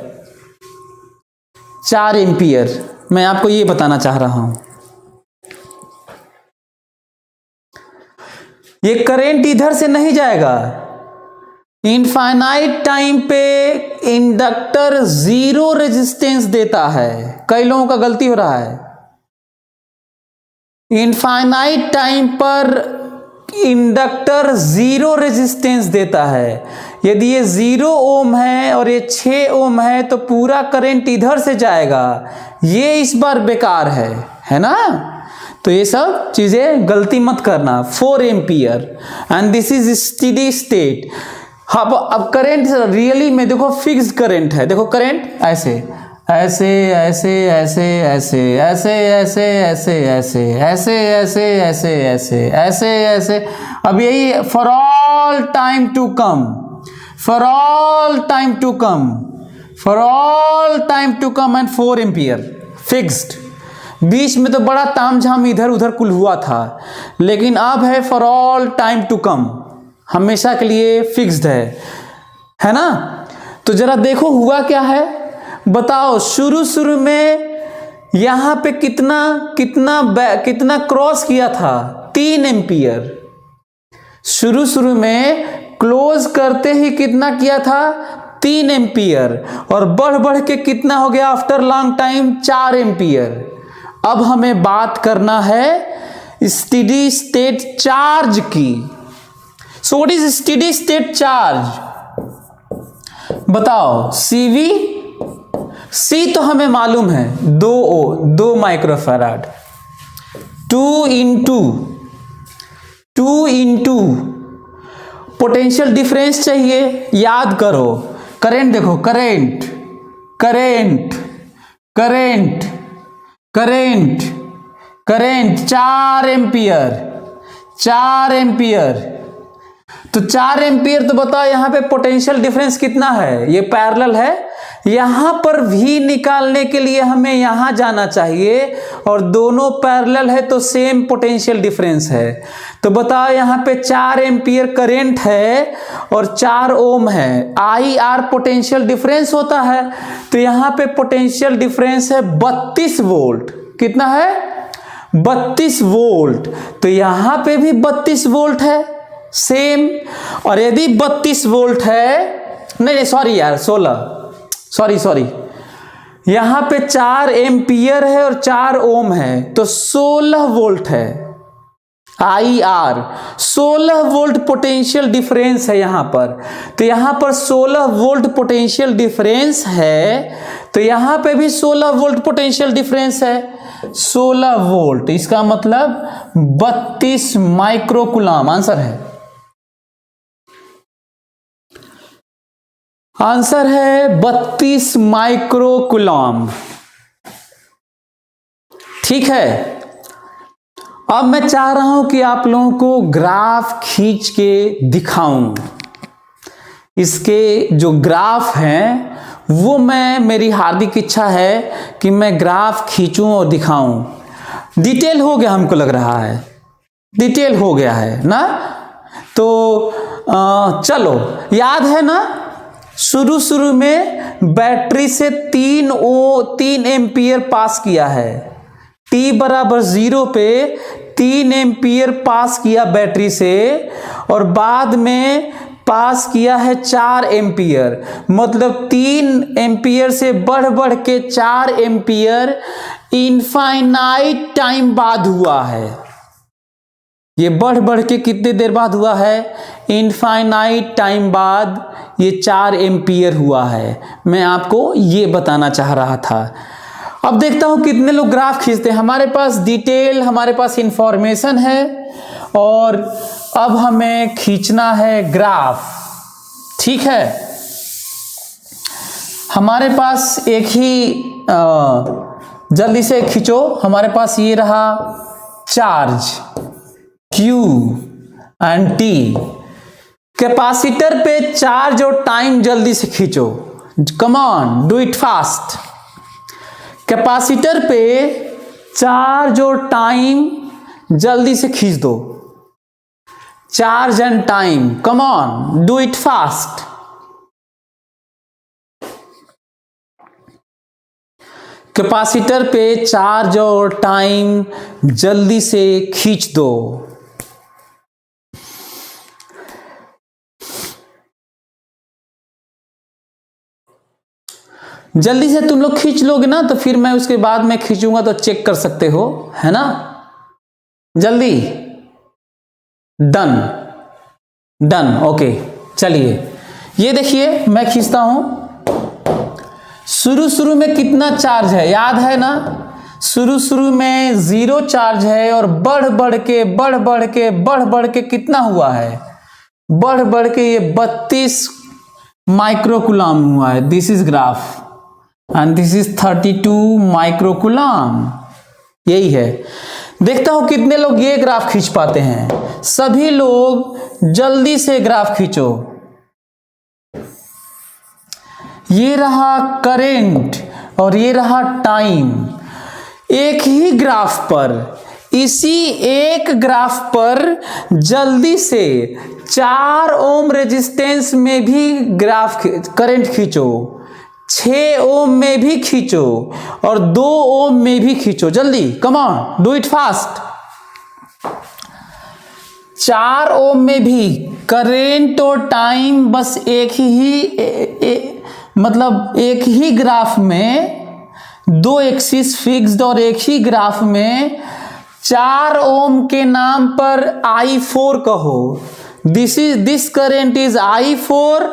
4 एम्पियर। मैं आपको ये बताना चाह रहा हूं, ये करंट इधर से नहीं जाएगा। इनफाइनाइट टाइम पे इंडक्टर 0 रेजिस्टेंस देता है। कई लोगों का गलती हो रहा है। इनफाइनाइट टाइम पर इंडक्टर 0 रेजिस्टेंस देता है। यदि ये 0 ओम है और ये 6 ओम है तो पूरा करंट इधर से जाएगा। ये इस बार बेकार है ना। तो ये सब चीजें गलती मत करना। 4 ampere and this is steady state. अब करंट रियली में देखो फिक्स्ड करंट है। देखो करंट ऐसे ऐसे ऐसे ऐसे ऐसे ऐसे ऐसे ऐसे ऐसे ऐसे ऐसे ऐसे ऐसे ऐसे ऐसे। अब यही for all time to come, for all time to come, for all time to come and 4 ampere fixed. बीच में तो बड़ा तामझाम इधर उधर कुल हुआ था, लेकिन अब है for all time to come, हमेशा के लिए फिक्स्ड है ना। तो जरा देखो हुआ क्या है, बताओ। शुरू में यहां पे कितना क्रॉस किया था? 3 एम्पियर। शुरू में क्लोज करते ही कितना किया था? 3 एम्पियर। और बढ़ के कितना हो गया आफ्टर लॉन्ग टाइम? 4 एम्पियर। अब हमें बात करना है स्टेडी स्टेट चार्ज की। So what is steady state charge? बताओ। C तो हमें मालूम है 2 माइक्रोफैराड। 2 इंटू पोटेंशियल डिफरेंस चाहिए, याद करो। करंट देखो, current current current current current 4 ampere, 4 ampere. तो 4 एम्पियर। तो बताओ यहाँ पे पोटेंशियल डिफरेंस कितना है? ये पैरेलल है। यहां पर भी निकालने के लिए हमें यहां जाना चाहिए, और दोनों पैरेलल है तो सेम पोटेंशियल डिफरेंस है। तो बताओ यहाँ पे 4 एम्पियर करंट है और 4 ओम है। IR पोटेंशियल डिफरेंस होता है। तो यहाँ पे पोटेंशियल डिफरेंस है 32 वोल्ट। कितना है 32 वोल्ट। तो यहां पे भी 32 वोल्ट है सेम। और यदि 32 वोल्ट है, नहीं सॉरी यार 16, सॉरी यहां पे 4 एम्पियर है और 4 ओम है, तो 16 वोल्ट है IR। 16 वोल्ट पोटेंशियल डिफरेंस है यहां पर। तो यहां पर 16 वोल्ट पोटेंशियल डिफरेंस है, तो यहां पे भी 16 वोल्ट पोटेंशियल डिफरेंस है। 16 वोल्ट, इसका मतलब 32 माइक्रोकुलाम आंसर है। आंसर है 32 माइक्रोकुलाम। ठीक है, अब मैं चाह रहा हूं कि आप लोगों को ग्राफ खींच के दिखाऊं। इसके जो ग्राफ हैं वो मेरी हार्दिक इच्छा है कि मैं ग्राफ खींचूं और दिखाऊं। डिटेल हो गया, हमको लग रहा है डिटेल हो गया है ना। तो चलो, याद है ना, शुरू में बैटरी से 3 एम्पियर पास किया है। T बराबर 0 पे 3 एम्पियर पास किया बैटरी से, और बाद में पास किया है 4 एम्पियर। मतलब 3 एम्पियर से बढ़ के 4 एम्पियर इनफाइनाइट टाइम बाद हुआ है। ये बढ़ के कितने देर बाद हुआ है? इनफाइनाइट टाइम बाद ये 4 एम्पियर हुआ है। मैं आपको ये बताना चाह रहा था। अब देखता हूं कितने लोग ग्राफ खींचते हैं। हमारे पास डिटेल, हमारे पास इंफॉर्मेशन है, और अब हमें खींचना है ग्राफ। ठीक है, हमारे पास एक ही जल्दी से खींचो। हमारे पास ये रहा charge Q and T। Capacitor पे चार्ज और टाइम जल्दी से खींचो। कम on, do it fast. Capacitor पे चार्ज और टाइम जल्दी से खींच दो। Charge and time, come on, do it fast. Capacitor पे चार्ज और टाइम जल्दी से खींच दो। जल्दी से तुम लोग खींच लोगे ना, तो फिर मैं उसके बाद में खींचूंगा तो चेक कर सकते हो, है ना। जल्दी, डन ओके। चलिए ये देखिए, मैं खींचता हूं। शुरू में कितना चार्ज है याद है ना। शुरू में 0 चार्ज है, और बढ़ के कितना हुआ है? बढ़ के ये 32 माइक्रोकुलाम हुआ है। This is graph and this is 32 microcoulomb. यही है। देखता हूं कितने लोग ये ग्राफ खींच पाते हैं। सभी लोग जल्दी से ग्राफ खींचो। ये रहा करंट और ये रहा टाइम। एक ही ग्राफ पर, इसी एक ग्राफ पर जल्दी से 4 ओम रेजिस्टेंस में भी ग्राफ करंट खींचो, 6 ओम में भी खींचो, और 2 ओम में भी खींचो। जल्दी, come on, do it fast. 4 ओम में भी करंट और टाइम बस एक ही ग्राफ में, 2 एक्सिस फिक्स्ड, और एक ही ग्राफ में 4 ओम के नाम पर I4 कहो। This current is I4,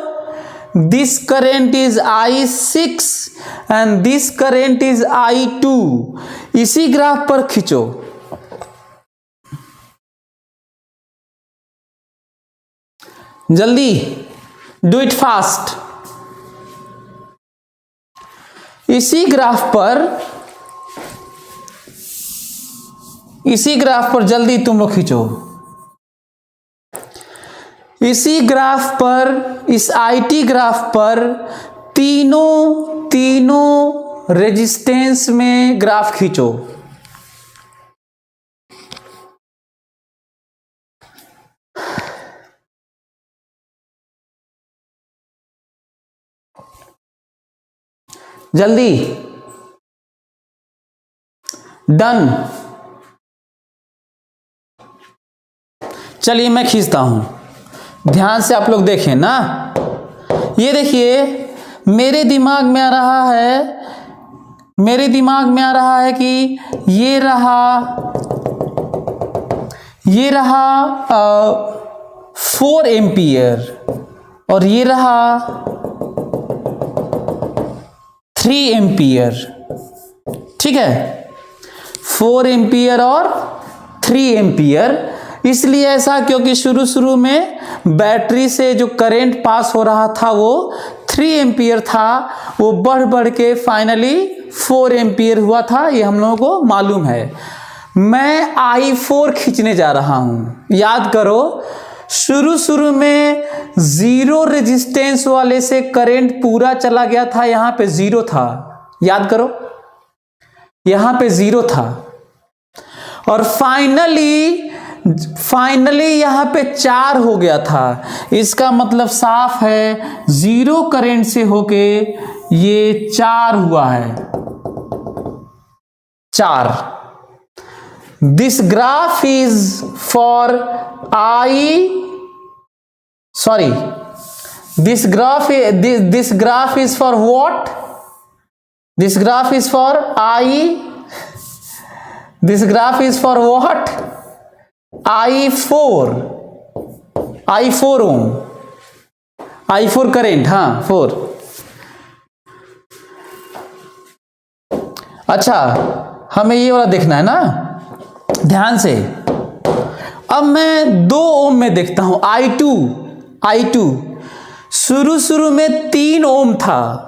this current is I6 and this current is I2। इसी ग्राफ पर खींचो। जल्दी, डू इट फास्ट। इसी ग्राफ पर जल्दी तुम लोग खींचो। इसी ग्राफ पर, इस IT ग्राफ पर तीनों रेजिस्टेंस में ग्राफ खींचो। जल्दी, डन। चलिए मैं खींचता हूं, ध्यान से आप लोग देखें ना। ये देखिए मेरे दिमाग में आ रहा है कि ये रहा 4 एम्पियर और ये रहा 3 एम्पियर। ठीक है, 4 एम्पियर और 3 एम्पियर। इसलिए ऐसा क्योंकि शुरू में बैटरी से जो करंट पास हो रहा था वो 3 एम्पियर था, वो बढ़ के फाइनली 4 एम्पियर हुआ था, ये हम लोगों को मालूम है। मैं I4 खींचने जा रहा हूं। याद करो शुरू में 0 रेजिस्टेंस वाले से करंट पूरा चला गया था, यहां पे 0 था। याद करो यहां पे 0 था और फाइनली यहां पे 4 हो गया था। इसका मतलब साफ है 0 करंट से होके ये 4 हुआ है, 4। This graph is for this graph is for what? This graph is for what? I4 ohm, I4 current, हाँ 4। अच्छा हमें ये वाला देखना है ना ध्यान से। अब मैं 2 ओम में देखता हूं I2। शुरू में 3 ओम था।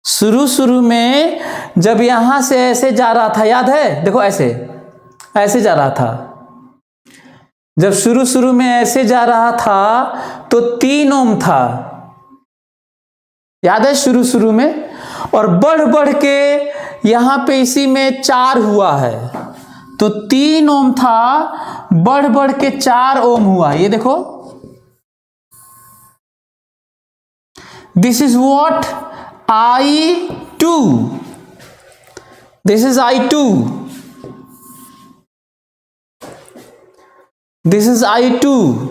शुरू में जब यहां से ऐसे जा रहा था, याद है? देखो ऐसे जा रहा था। जब शुरू में ऐसे जा रहा था तो 3 ओम था, याद है शुरू में। और बढ़ के यहां पे इसी में 4 हुआ है, तो 3 ओम था, बढ़ के 4 ओम हुआ। ये देखो this is what? I2। This is I2। This is I2।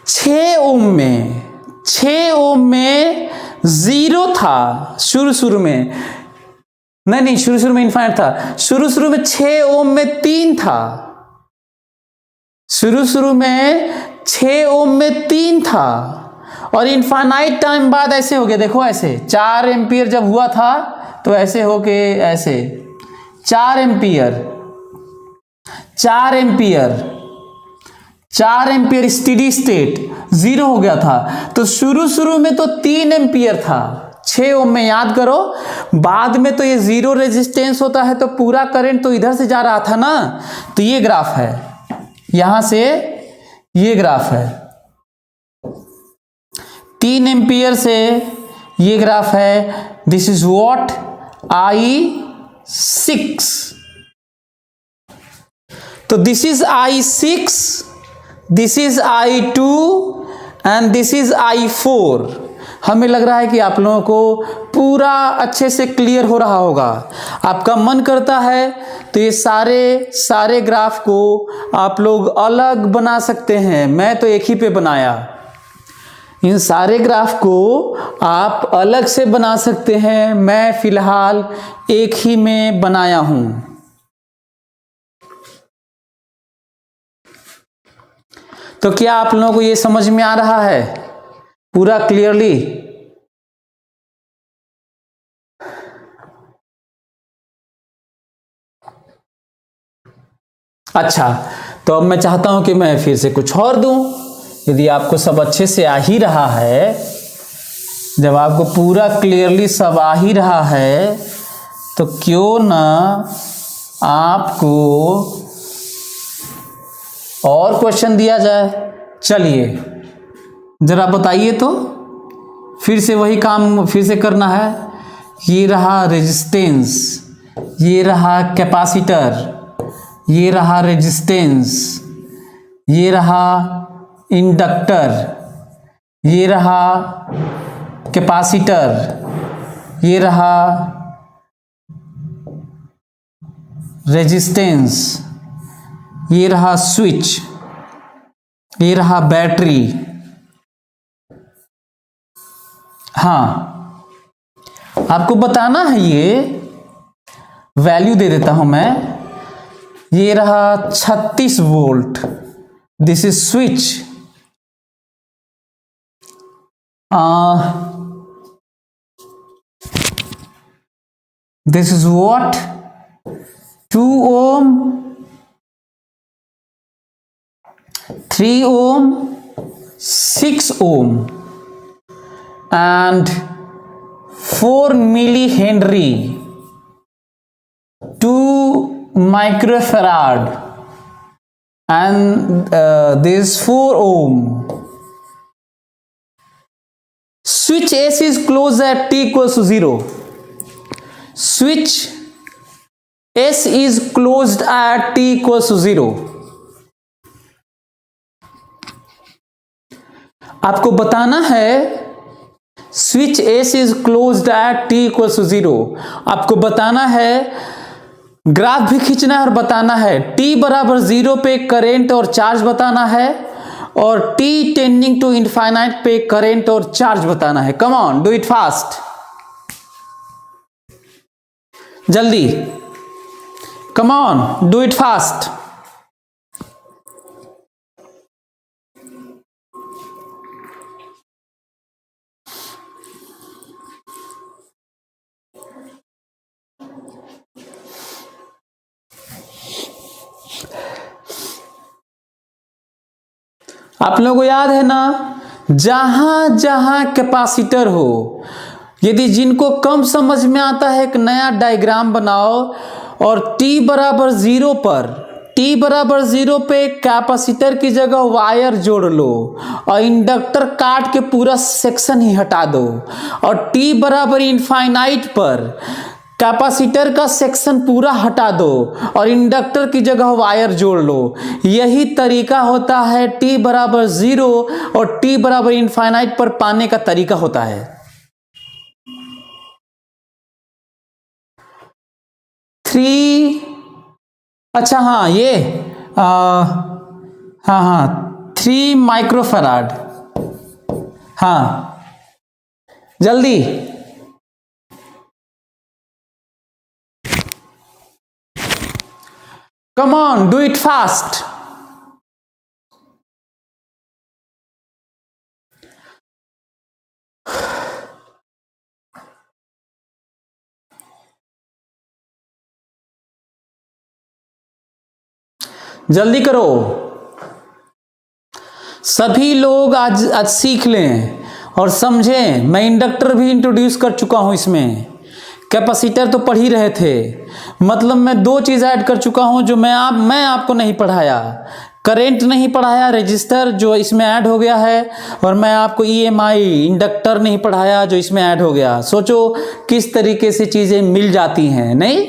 6 ओम में 0 था शुरू में। नहीं शुरू में इनफाइनाइट था। शुरू में 6 ओम में 3 था। शुरू में 6 ओम में 3 था और इनफाइनाइट टाइम बाद ऐसे हो गया। देखो ऐसे 4 एम्पियर जब हुआ था तो ऐसे होके ऐसे 4 एम्पियर स्टेडी स्टेट 0 हो गया था। तो शुरू में तो 3 एम्पियर था 6 ओम में। याद करो बाद में तो ये 0 रेजिस्टेंस होता है तो पूरा करंट तो इधर से जा रहा था ना। तो ये ग्राफ है, यहां से ये ग्राफ है 3 एम्पियर से ये ग्राफ है। This is what? I6। तो this is I6, this is I2 and this is I4। हमें लग रहा है कि आप लोगों को पूरा अच्छे से क्लियर हो रहा होगा। आपका मन करता है तो ये सारे ग्राफ को आप लोग अलग बना सकते हैं। मैं तो एक ही पे बनाया। इन सारे ग्राफ को आप अलग से बना सकते हैं, मैं फिलहाल एक ही में बनाया हूं। तो क्या आप लोगों को ये समझ में आ रहा है पूरा क्लियरली? अच्छा, तो अब मैं चाहता हूं कि मैं फिर से कुछ और दूं। यदि आपको सब अच्छे से आ ही रहा है, जब आपको पूरा क्लियरली सब आ ही रहा है, तो क्यों ना आपको और क्वेश्चन दिया जाए। चलिए जरा बताइए तो, फिर से वही काम फिर से करना है। ये रहा रेजिस्टेंस, ये रहा कैपेसिटर, ये रहा रेजिस्टेंस, ये रहा इंडक्टर, ये रहा कैपेसिटर, ये रहा रेजिस्टेंस, ये रहा स्विच, ये रहा बैटरी। हाँ, आपको बताना है, ये वैल्यू दे देता हूं मैं। ये रहा 36 volt, this is switch. This is what, 2 ohm, 3 ohm, 6 ohm and 4 millihenry, 2 microfarad and this 4 ohm. Switch S is closed at t equals to 0. Switch S is closed at t equals to 0. आपको बताना है switch S is closed at t equals to 0। आपको बताना है, graph भी खींचना है और बताना है टी बराबर 0 पे करेंट और चार्ज बताना है, और टी टेंडिंग टू इनफाइनाइट पे करेंट और चार्ज बताना है। Come on, do it fast, जल्दी, come on, do it fast. आप लोगों को याद है ना, जहां जहां कैपेसिटर हो, यदि जिनको कम समझ में आता है एक नया डायग्राम बनाओ और t बराबर 0 पर, t बराबर 0 पे कैपेसिटर की जगह वायर जोड़ लो और इंडक्टर काट के पूरा सेक्शन ही हटा दो, और t बराबर इनफाइनाइट पर कैपेसिटर का सेक्शन पूरा हटा दो और इंडक्टर की जगह वायर जोड़ लो। यही तरीका होता है t बराबर 0 और t बराबर इनफाइनाइट पर पाने का तरीका होता है। 3, अच्छा हाँ, ये हाँ 3 माइक्रोफैराड। हाँ, जल्दी, come on, do it fast. जल्दी करो, सभी लोग आज सीख लें और समझें। मैं इंडक्टर भी इंट्रोड्यूस कर चुका हूं इसमें, कैपेसिटर तो पढ़ ही रहे थे, मतलब मैं 2 चीज़ ऐड कर चुका हूं जो मैं आपको नहीं पढ़ाया। करंट नहीं पढ़ाया, रजिस्टर जो इसमें ऐड हो गया है, और मैं आपको EMI इंडक्टर नहीं पढ़ाया जो इसमें ऐड हो गया। सोचो किस तरीके से चीज़ें मिल जाती हैं, नहीं?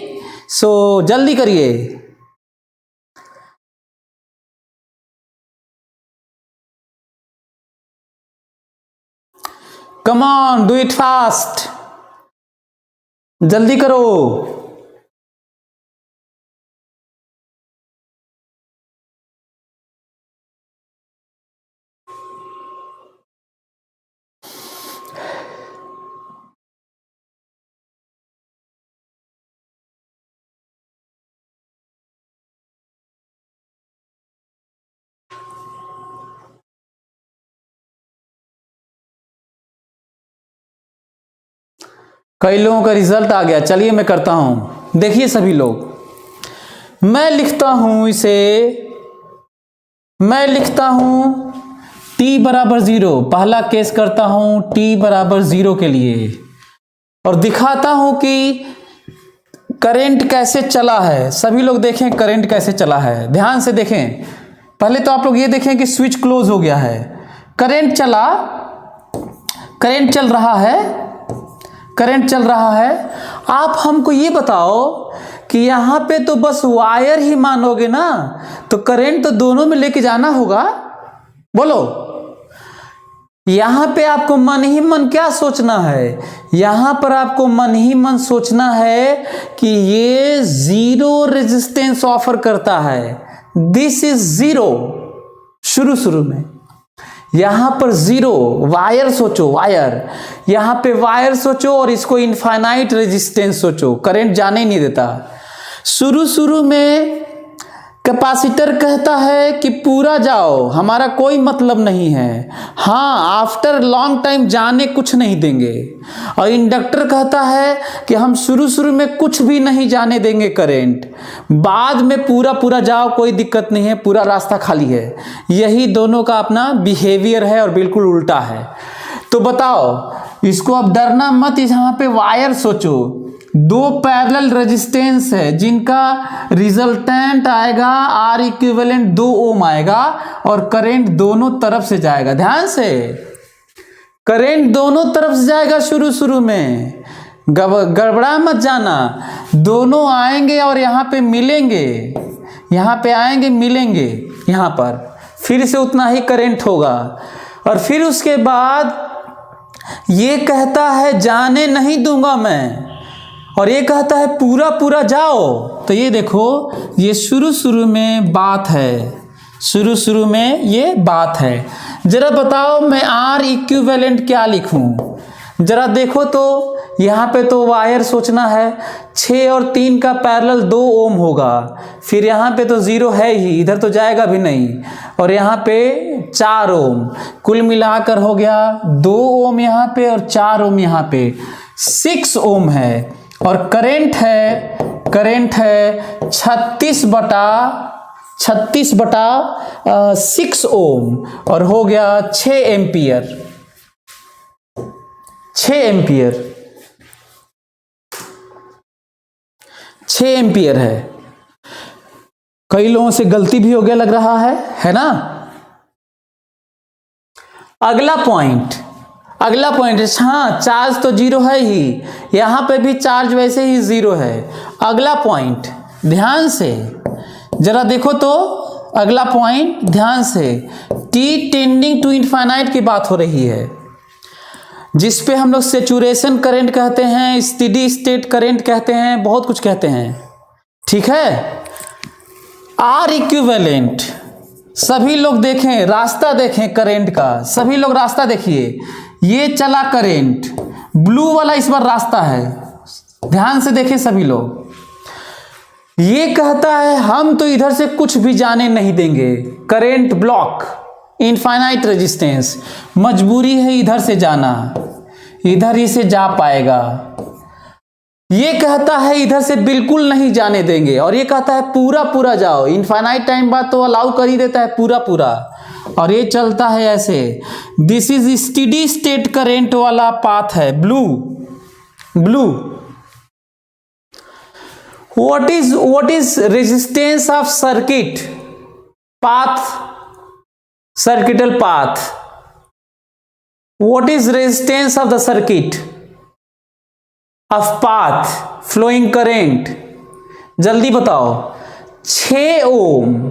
सो जल्दी करिए। कम ऑन, डू इट फास्ट, जल्दी करो। कई लोगों का रिजल्ट आ गया, चलिए मैं करता हूं। देखिए सभी लोग, मैं लिखता हूं इसे, मैं लिखता हूं t बराबर 0, पहला केस करता हूं t बराबर 0 के लिए, और दिखाता हूं कि करंट कैसे चला है। सभी लोग देखें करंट कैसे चला है, ध्यान से देखें। पहले तो आप लोग ये देखें कि स्विच क्लोज हो गया है, करंट चला, करंट चल रहा है, करंट चल रहा है। आप हमको ये बताओ कि यहां पे तो बस वायर ही मानोगे ना, तो करंट तो दोनों में लेके जाना होगा। बोलो, यहां पे आपको मन ही मन क्या सोचना है, यहां पर आपको मन ही मन सोचना है कि ये जीरो रेजिस्टेंस ऑफर करता है, दिस इज जीरो। शुरू में यहां पर जीरो, वायर सोचो, वायर, यहां पे वायर सोचो और इसको इनफाइनाइट रेजिस्टेंस सोचो, करंट जाने ही नहीं देता। शुरू में कैपेसिटर कहता है कि पूरा जाओ, हमारा कोई मतलब नहीं है, हाँ आफ्टर लॉन्ग टाइम जाने कुछ नहीं देंगे। और इंडक्टर कहता है कि हम शुरू में कुछ भी नहीं जाने देंगे करंट, बाद में पूरा जाओ, कोई दिक्कत नहीं है, पूरा रास्ता खाली है। यही दोनों का अपना बिहेवियर है और बिल्कुल उल्टा है। तो बताओ, इसको अब डरना मत, यहाँ पे वायर सोचो, दो पैरेलल रेजिस्टेंस है जिनका रिजल्टेंट आएगा आर इक्विवेलेंट 2 ओम आएगा और करंट दोनों तरफ से जाएगा। ध्यान से, करंट दोनों तरफ से जाएगा। शुरू में गड़बड़ा मत जाना, दोनों आएंगे और यहाँ पे मिलेंगे, यहाँ पे आएंगे मिलेंगे, यहाँ पर फिर से उतना ही करंट होगा। और फिर उसके बाद ये कहता है जाने नहीं दूंगा मैं, और ये कहता है पूरा जाओ। तो ये देखो, ये शुरू में बात है, शुरू में ये बात है। जरा बताओ मैं आर इक्विवेलेंट क्या लिखूं, जरा देखो तो। यहाँ पे तो वायर सोचना है, 6 और 3 का पैरेलल 2 ओम होगा, फिर यहाँ पे तो जीरो है ही, इधर तो जाएगा भी नहीं, और यहाँ पे 4 ओम, कुल मिलाकर हो गया 2 ओम यहाँ पे और 4 ओम यहाँ पे, 6 ओम है। और करंट है 36 बटा 6 ओम और हो गया 6 एम्पियर। 6 एम्पियर है। कई लोगों से गलती भी हो गया लग रहा है ना। अगला पॉइंट, हाँ चार्ज तो जीरो है ही, यहां पे भी चार्ज वैसे ही जीरो है। अगला पॉइंट ध्यान से जरा देखो तो, अगला पॉइंट ध्यान से, T टेंडिंग टू इनफाइनाइट की बात हो रही है, जिस पे हम लोग सैचुरेशन करंट कहते हैं, स्टेडी स्टेट करंट कहते हैं, बहुत कुछ कहते हैं, ठीक है। आर इक्विवेलेंट, सभी लोग देखें, रास्ता देखें करंट का, सभी लोग रास्ता देखिए, ये चला करंट, ब्लू वाला इस बार रास्ता है, ध्यान से देखें सभी लोग। ये कहता है हम तो इधर से कुछ भी जाने नहीं देंगे, करंट ब्लॉक, इनफाइनाइट रेजिस्टेंस, मजबूरी है इधर से जाना, इधर ही से जा पाएगा। ये कहता है इधर से बिल्कुल नहीं जाने देंगे, और ये कहता है पूरा जाओ, इनफाइनाइट टाइम बाद तो अलाउ कर ही देता है पूरा, और ये चलता है ऐसे। This is steady state current वाला पाथ है, blue. What is resistance of circuit path, circuital path? What is resistance of the circuit of path flowing current? जल्दी बताओ। 6 ओम,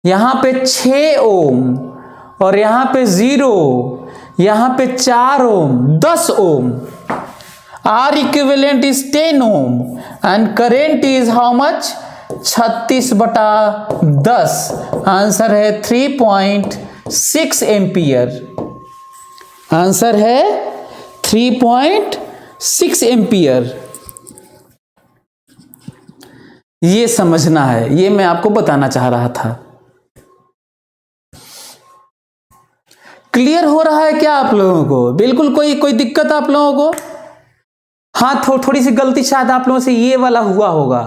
यहां पे 6 ओम और यहां पे 0, यहां पे 4 ओम, 10 ओम। R equivalent is 10 ohm and current is how much? 36 बटा 10। आंसर है 3.6 एम्पियर। आंसर है 3.6 एम्पियर। ये समझना है, ये मैं आपको बताना चाह रहा था। क्लियर हो रहा है क्या आप लोगों को? बिल्कुल कोई दिक्कत आप लोगों को? हाँ, थोड़ी सी गलती शायद आप लोगों से ये वाला हुआ होगा,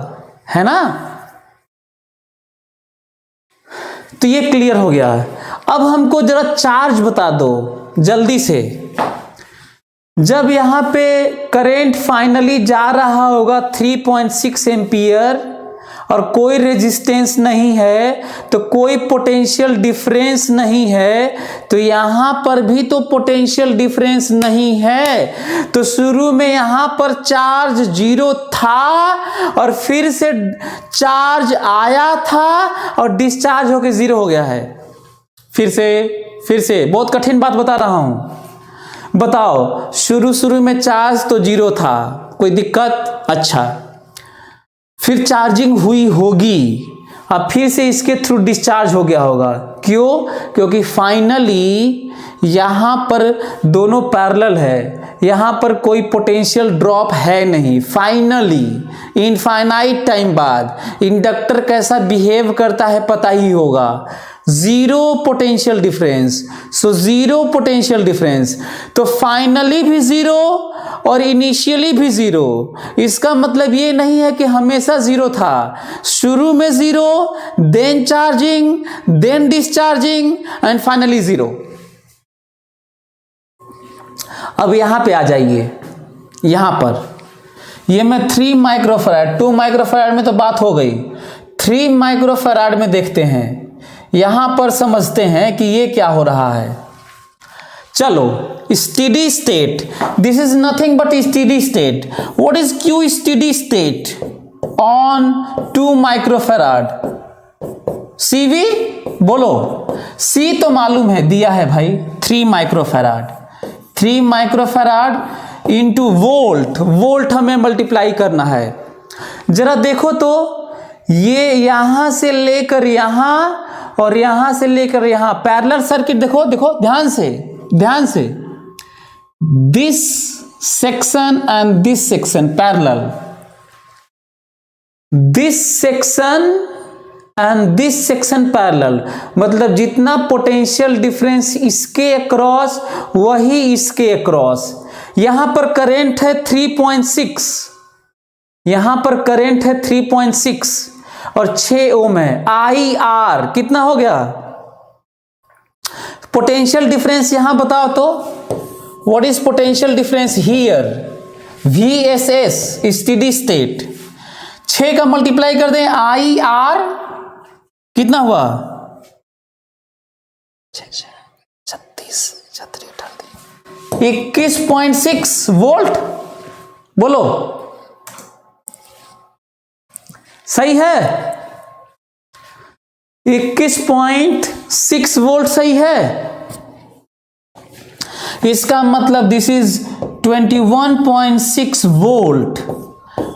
है ना? तो ये क्लियर हो गया है। अब हमको जरा चार्ज बता दो जल्दी से। जब यहां पे करंट फाइनली जा रहा होगा 3.6 एम्पियर और कोई रेजिस्टेंस नहीं है, तो कोई पोटेंशियल डिफरेंस नहीं है, तो यहां पर भी तो पोटेंशियल डिफरेंस नहीं है। तो शुरू में यहां पर चार्ज 0 था और फिर से चार्ज आया था और डिस्चार्ज होकर 0 हो गया है, फिर से फिर से बहुत कठिन बात बता रहा हूं। बताओ, शुरू में चार्ज तो 0 था, कोई दिक्कत? अच्छा, फिर चार्जिंग हुई होगी, अब फिर से इसके थ्रू डिस्चार्ज हो गया होगा। क्यों? क्योंकि फाइनली यहां पर दोनों पैरेलल है, यहां पर कोई पोटेंशियल ड्रॉप है नहीं। फाइनली इनफाइनाइट टाइम बाद इंडक्टर कैसा बिहेव करता है पता ही होगा, zero potential difference. So zero potential difference, तो फाइनली भी जीरो और इनिशियली भी जीरो। इसका मतलब ये नहीं है कि हमेशा जीरो था, शुरू में zero, then charging, then discharging and finally zero. अब यहां पे आ जाइए, यहां पर ये मैं 3 माइक्रोफैराड, 2 माइक्रोफैराड में तो बात हो गई, 3 माइक्रोफैराड में देखते हैं, यहां पर समझते हैं कि ये क्या हो रहा है। चलो, steady state, this is nothing but steady state. What is Q steady state on 2 microfarad? CV बोलो, सी तो मालूम है, दिया है भाई, 3 microfarad. 3 microfarad into volt, volt हमें मल्टीप्लाई करना है। जरा देखो तो, ये यहां से लेकर यहां और यहां से लेकर यहां पैरेलल सर्किट, देखो देखो ध्यान से, ध्यान से, this section and this section parallel, this section and this section parallel, मतलब जितना पोटेंशियल डिफरेंस इसके अक्रॉस वही इसके अक्रॉस। यहां पर करंट है 3.6, यहां पर करंट है 3.6 और 6 ओम है। आई आर कितना हो गया? पोटेंशियल डिफरेंस यहां बताओ तो, what is potential difference here? VSS steady state, 6 का मल्टीप्लाई कर दें, आई आर कितना हुआ? 21.6 वोल्ट। बोलो, सही है? 21.6 वोल्ट सही है। इसका मतलब दिस इज 21.6 वोल्ट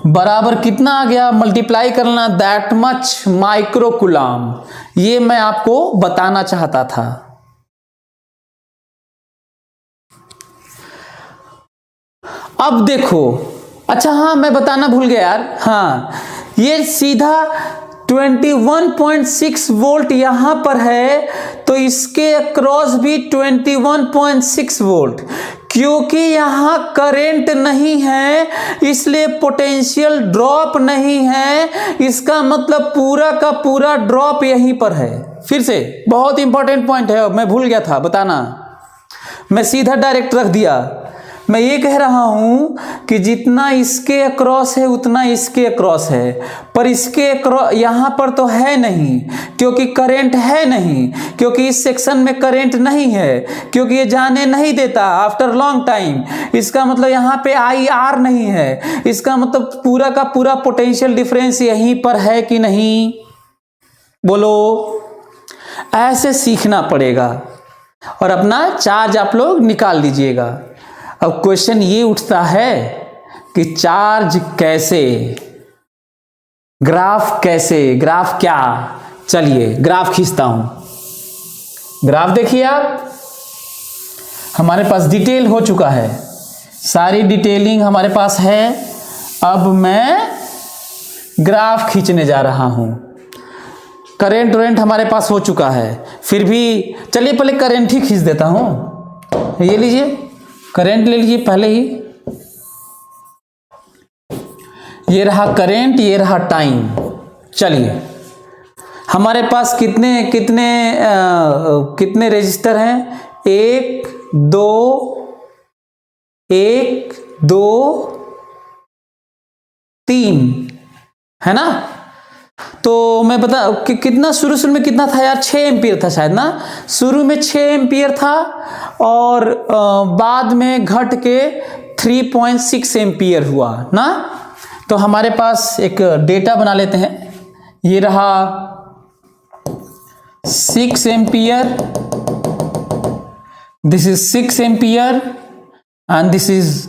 बराबर कितना आ गया? मल्टीप्लाई करना, दैट मच माइक्रो कूलम। ये मैं आपको बताना चाहता था। अब देखो, अच्छा हाँ मैं बताना भूल गया यार, हाँ ये सीधा 21.6 वोल्ट यहां पर है, तो इसके अक्रॉस भी 21.6 वोल्ट। क्योंकि यहां करंट नहीं है इसलिए पोटेंशियल ड्रॉप नहीं है, इसका मतलब पूरा का पूरा ड्रॉप यहीं पर है। फिर से बहुत इंपॉर्टेंट पॉइंट है, मैं भूल गया था बताना, मैं सीधा डायरेक्ट रख दिया। मैं ये कह रहा हूं कि जितना इसके अक्रॉस है उतना इसके अक्रॉस है, पर इसके अक्रॉस यहां पर तो है नहीं, क्योंकि करंट है नहीं, क्योंकि इस सेक्शन में करंट नहीं है, क्योंकि ये जाने नहीं देता आफ्टर लॉन्ग टाइम। इसका मतलब यहां पे आई आर नहीं है, इसका मतलब पूरा का पूरा पोटेंशियल डिफरेंस यहीं पर है कि नहीं? बोलो, ऐसे सीखना पड़ेगा और अपना चार्ज आप लोग निकाल लीजिएगा। अब क्वेश्चन ये उठता है कि चार्ज कैसे, ग्राफ कैसे, ग्राफ क्या? चलिए ग्राफ खींचता हूं। ग्राफ देखिए आप, हमारे पास डिटेल हो चुका है, सारी डिटेलिंग हमारे पास है। अब मैं ग्राफ खींचने जा रहा हूं। करंट वरेंट हमारे पास हो चुका है, फिर भी चलिए पहले करंट ही खींच देता हूं। ये लीजिए, करंट ले लीजिए पहले ही। ये रहा करंट, ये रहा टाइम। चलिए, हमारे पास कितने कितने कितने रेजिस्टर हैं? 1 2 3 है ना? तो मैं बता कि कितना शुरू में कितना था यार? 6 एम्पियर था शायद ना, शुरू में 6 एम्पियर था और बाद में घट के 3.6 एम्पियर हुआ ना। तो हमारे पास एक डेटा बना लेते हैं। ये रहा 6 ampere this is 6 ampere and this is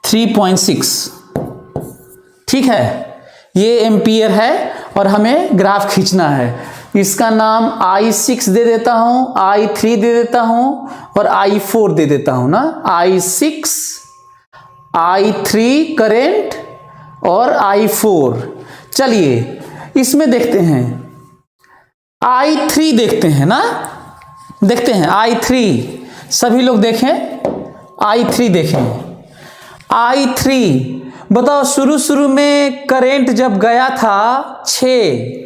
3.6। ठीक है, ये एम्पियर है और हमें ग्राफ खींचना है। इसका नाम I6 दे देता हूं, I3 दे देता हूं और I4 दे देता हूं ना। I6, I3 करेंट और I4। चलिए इसमें देखते हैं, I3 देखते हैं ना, देखते हैं I3। सभी लोग देखें, I3 देखें। I3 बताओ, शुरू शुरू में करंट जब गया था 6,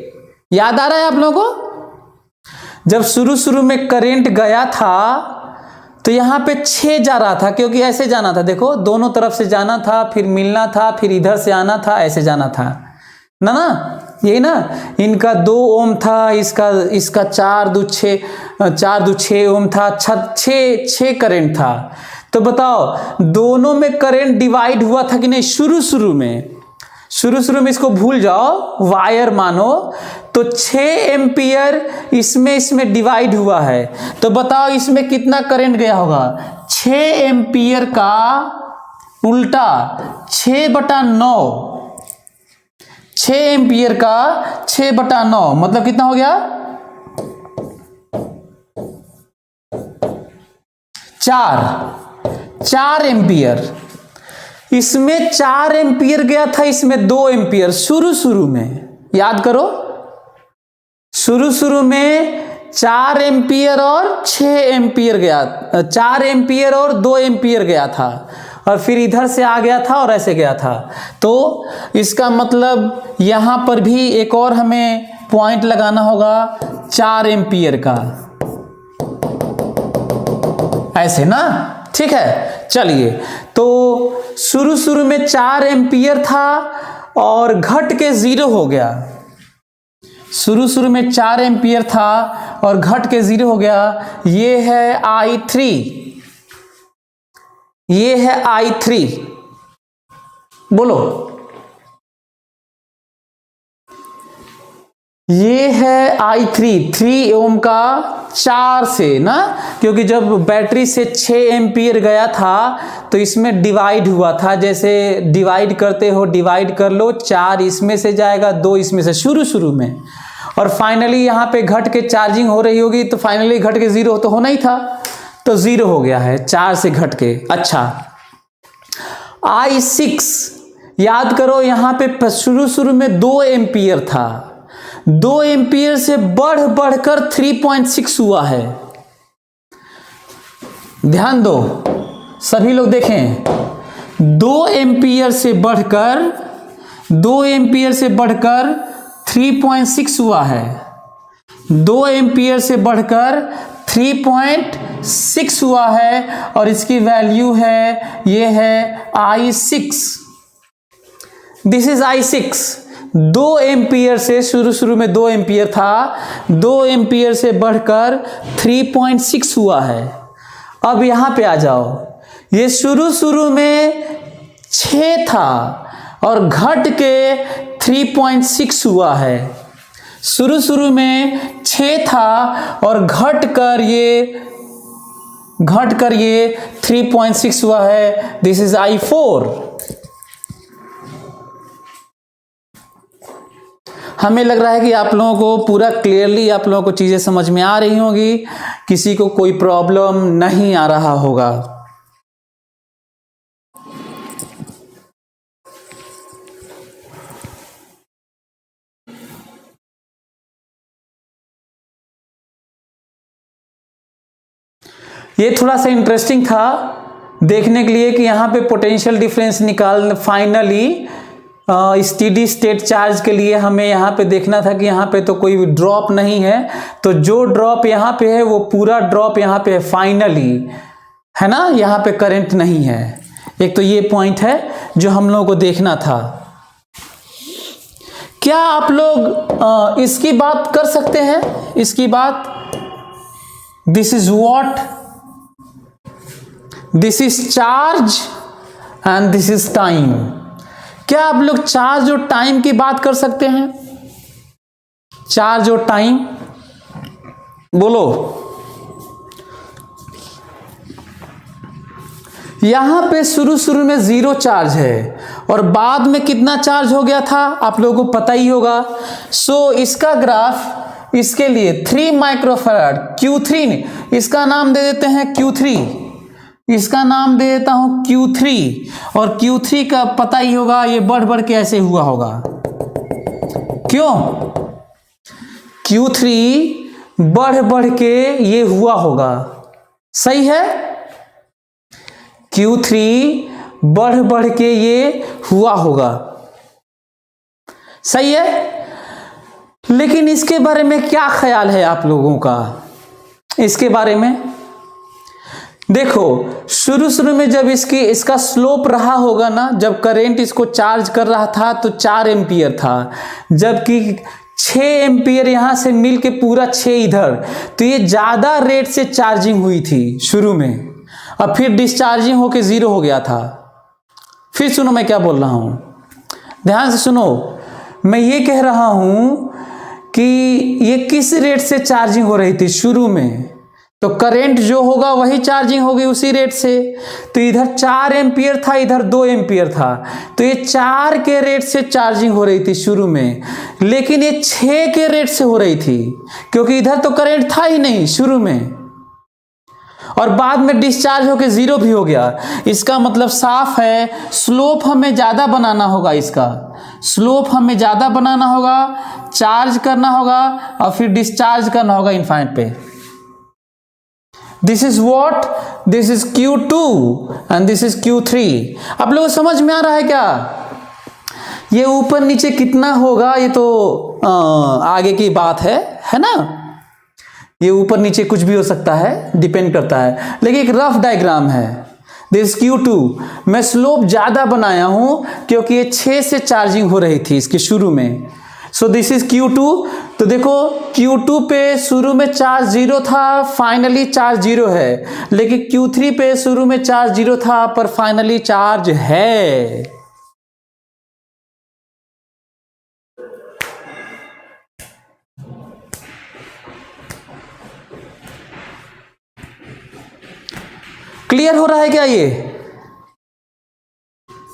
याद आ रहा है आप लोगों को? जब शुरू शुरू में करंट गया था तो यहां पे 6 जा रहा था, क्योंकि ऐसे जाना था, देखो दोनों तरफ से जाना था, फिर मिलना था, फिर इधर से आना था, ऐसे जाना था ना, यही ना। इनका 2 ओम था, इसका 4 दू 6 ओम था, 6 करंट था। तो बताओ दोनों में करंट डिवाइड हुआ था कि नहीं? शुरू शुरू में इसको भूल जाओ, वायर मानो। तो 6 एम्पियर इसमें डिवाइड हुआ है। तो बताओ इसमें कितना करंट गया होगा? 6 एम्पियर का उल्टा 6/9, 6 एम्पियर का 6/9 मतलब कितना हो गया? 4 एम्पियर। इसमें 4 एम्पियर गया था, इसमें 2 एम्पियर। शुरू में याद करो, शुरू में 4 एम्पियर और 6 एम्पियर गया, 4 एम्पियर और 2 एम्पियर गया था, और फिर इधर से आ गया था और ऐसे गया था। तो इसका मतलब यहां पर भी एक और हमें पॉइंट लगाना होगा 4 एम्पियर का, ऐसे ना। ठीक है, चलिए। तो शुरू में 4 एम्पियर था और घट के 0 हो गया। शुरू में 4 एम्पियर था और घट के 0 हो गया। ये है I3, ये है I3, बोलो। ये है I3, 3 ओम का 4 से ना, क्योंकि जब बैटरी से 6 एम्पियर गया था तो इसमें डिवाइड हुआ था। जैसे डिवाइड करते हो, डिवाइड कर लो, 4 इसमें से जाएगा, 2 इसमें से, शुरू में। और फाइनली यहाँ पे घट के चार्जिंग हो रही होगी, तो फाइनली घट के 0 तो होना ही था, तो 0 हो गया है 4 से घट के। अच्छा, I6 याद करो, यहाँ पे शुरू में 2 एम्पियर था, 2 एम्पियर से बढ़कर 3.6 हुआ है। ध्यान दो, सभी लोग देखें, 2 एम्पियर से बढ़कर 3.6 हुआ है। 2 एम्पियर से बढ़कर 3.6 हुआ है, और इसकी वैल्यू है, ये है I6। This is I6। 2 ampere से, शुरू में 2 एम्पियर था, 2 एम्पियर से बढ़कर 3.6 हुआ है। अब यहां पे आ जाओ, ये शुरू में 6 था और घट के 3.6 हुआ है। शुरू में 6 था और घट कर ये 3.6 हुआ है। This is I4। हमें लग रहा है कि आप लोगों को पूरा क्लियरली, आप लोगों को चीजें समझ में आ रही होंगी, किसी को कोई प्रॉब्लम नहीं आ रहा होगा। ये थोड़ा सा इंटरेस्टिंग था देखने के लिए कि यहाँ पे पोटेंशियल डिफरेंस निकाल, फाइनली स्टेडी स्टेट चार्ज के लिए हमें यहाँ पे देखना था कि यहाँ पे तो कोई ड्रॉप नहीं है, तो जो ड्रॉप यहाँ पे है वो पूरा ड्रॉप यहाँ पे है फाइनली, है ना, यहाँ पे करंट नहीं है। एक तो ये पॉइंट है जो हम लोगों को देखना था। क्या आप लोग इसकी बात कर सकते हैं? इसकी बात, this is what, this is charge and this is time. क्या आप लोग चार्ज और टाइम की बात कर सकते हैं? चार्ज और टाइम, बोलो। यहां पे शुरू में जीरो चार्ज है और बाद में कितना चार्ज हो गया था आप लोगों को पता ही होगा। सो इसका ग्राफ इसके लिए 3 माइक्रोफैराड Q3 ने, इसका नाम दे देते हैं Q3, इसका नाम दे देता हूं Q3। और Q3 का पता ही होगा, ये बढ़ बढ़ के ऐसे हुआ होगा। क्यों? Q3 बढ़ बढ़ के ये हुआ होगा, सही है। Q3 बढ़ बढ़ के ये हुआ होगा, सही है। लेकिन इसके बारे में क्या ख्याल है आप लोगों का? इसके बारे में देखो, शुरू में जब इसका स्लोप रहा होगा ना, जब करंट इसको चार्ज कर रहा था तो 4 एम्पियर था, जबकि 6 एम्पियर यहां से मिल के पूरा 6 इधर, तो ये ज्यादा रेट से चार्जिंग हुई थी शुरू में, और फिर डिस्चार्जिंग होके 0 हो गया था। फिर सुनो मैं क्या बोल रहा हूं, ध्यान से सुनो। मैं ये कह रहा हूं कि ये किस रेट से चार्जिंग हो रही थी शुरू में, तो करंट जो होगा वही चार्जिंग होगी उसी रेट से। तो इधर 4 एम्पियर था, इधर 2 एम्पियर था, तो ये 4 के रेट से चार्जिंग हो रही थी शुरू में, लेकिन ये 6 के रेट से हो रही थी, क्योंकि इधर तो करंट था ही नहीं शुरू में, और बाद में डिस्चार्ज होकर 0 भी हो गया। इसका मतलब साफ है, स्लोप हमें ज्यादा बनाना होगा, इसका स्लोप हमें ज्यादा बनाना होगा, चार्ज करना होगा और फिर डिस्चार्ज करना होगा इनफाइनाइट पे। This is what, this is Q2 and this is Q3। आप लोगों को समझ में आ रहा है क्या? ये ऊपर नीचे कितना होगा ये तो आगे की बात है ना। ये ऊपर नीचे कुछ भी हो सकता है, डिपेंड करता है, लेकिन एक रफ डायग्राम है। दिस Q2 मैं स्लोप ज्यादा बनाया हूं क्योंकि ये 6 से चार्जिंग हो रही थी इसके शुरू में। So this is Q2। तो देखो Q2 पे शुरू में चार्ज 0 था, फाइनली चार्ज 0 है, लेकिन Q3 पे शुरू में चार्ज 0 था पर फाइनली चार्ज है। क्लियर हो रहा है क्या ये?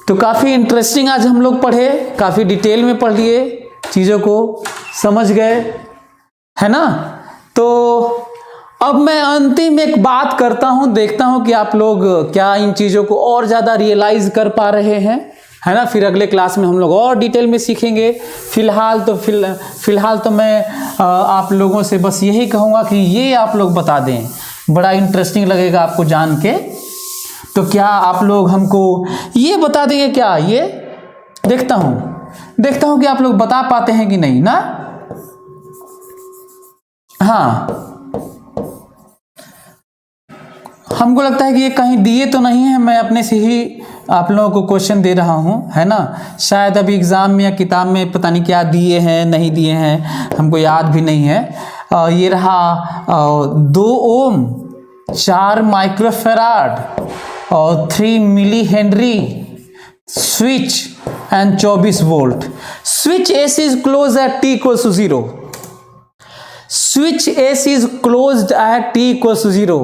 तो काफी इंटरेस्टिंग आज हम लोग पढ़े, काफी डिटेल में पढ़ लिए, चीजों को समझ गए, है ना। तो अब मैं अंतिम एक बात करता हूं, देखता हूं कि आप लोग क्या इन चीजों को और ज्यादा रियलाइज कर पा रहे हैं, है ना। फिर अगले क्लास में हम लोग और डिटेल में सीखेंगे। फिलहाल तो मैं आप लोगों से बस यही कहूंगा कि ये आप लोग बता दें, बड़ा इंटरेस्टिंग लगेगा आपको जान के। तो क्या आप लोग हमको ये बता देंगे क्या? ये देखता हूं कि आप लोग बता पाते हैं कि नहीं ना। हाँ, हमको लगता है कि ये कहीं दिए तो नहीं है, मैं अपने से ही आप लोगों को क्वेश्चन दे रहा हूं, है ना। शायद अभी एग्जाम में या किताब में पता नहीं क्या दिए हैं, नहीं दिए हैं, हमको याद भी नहीं है। ये रहा 2 ओम, 4 माइक्रोफैराड और 3 milli henry switch and 24 volt. Switch AC is closed at t equals to 0. Switch AC is closed at t equals to 0।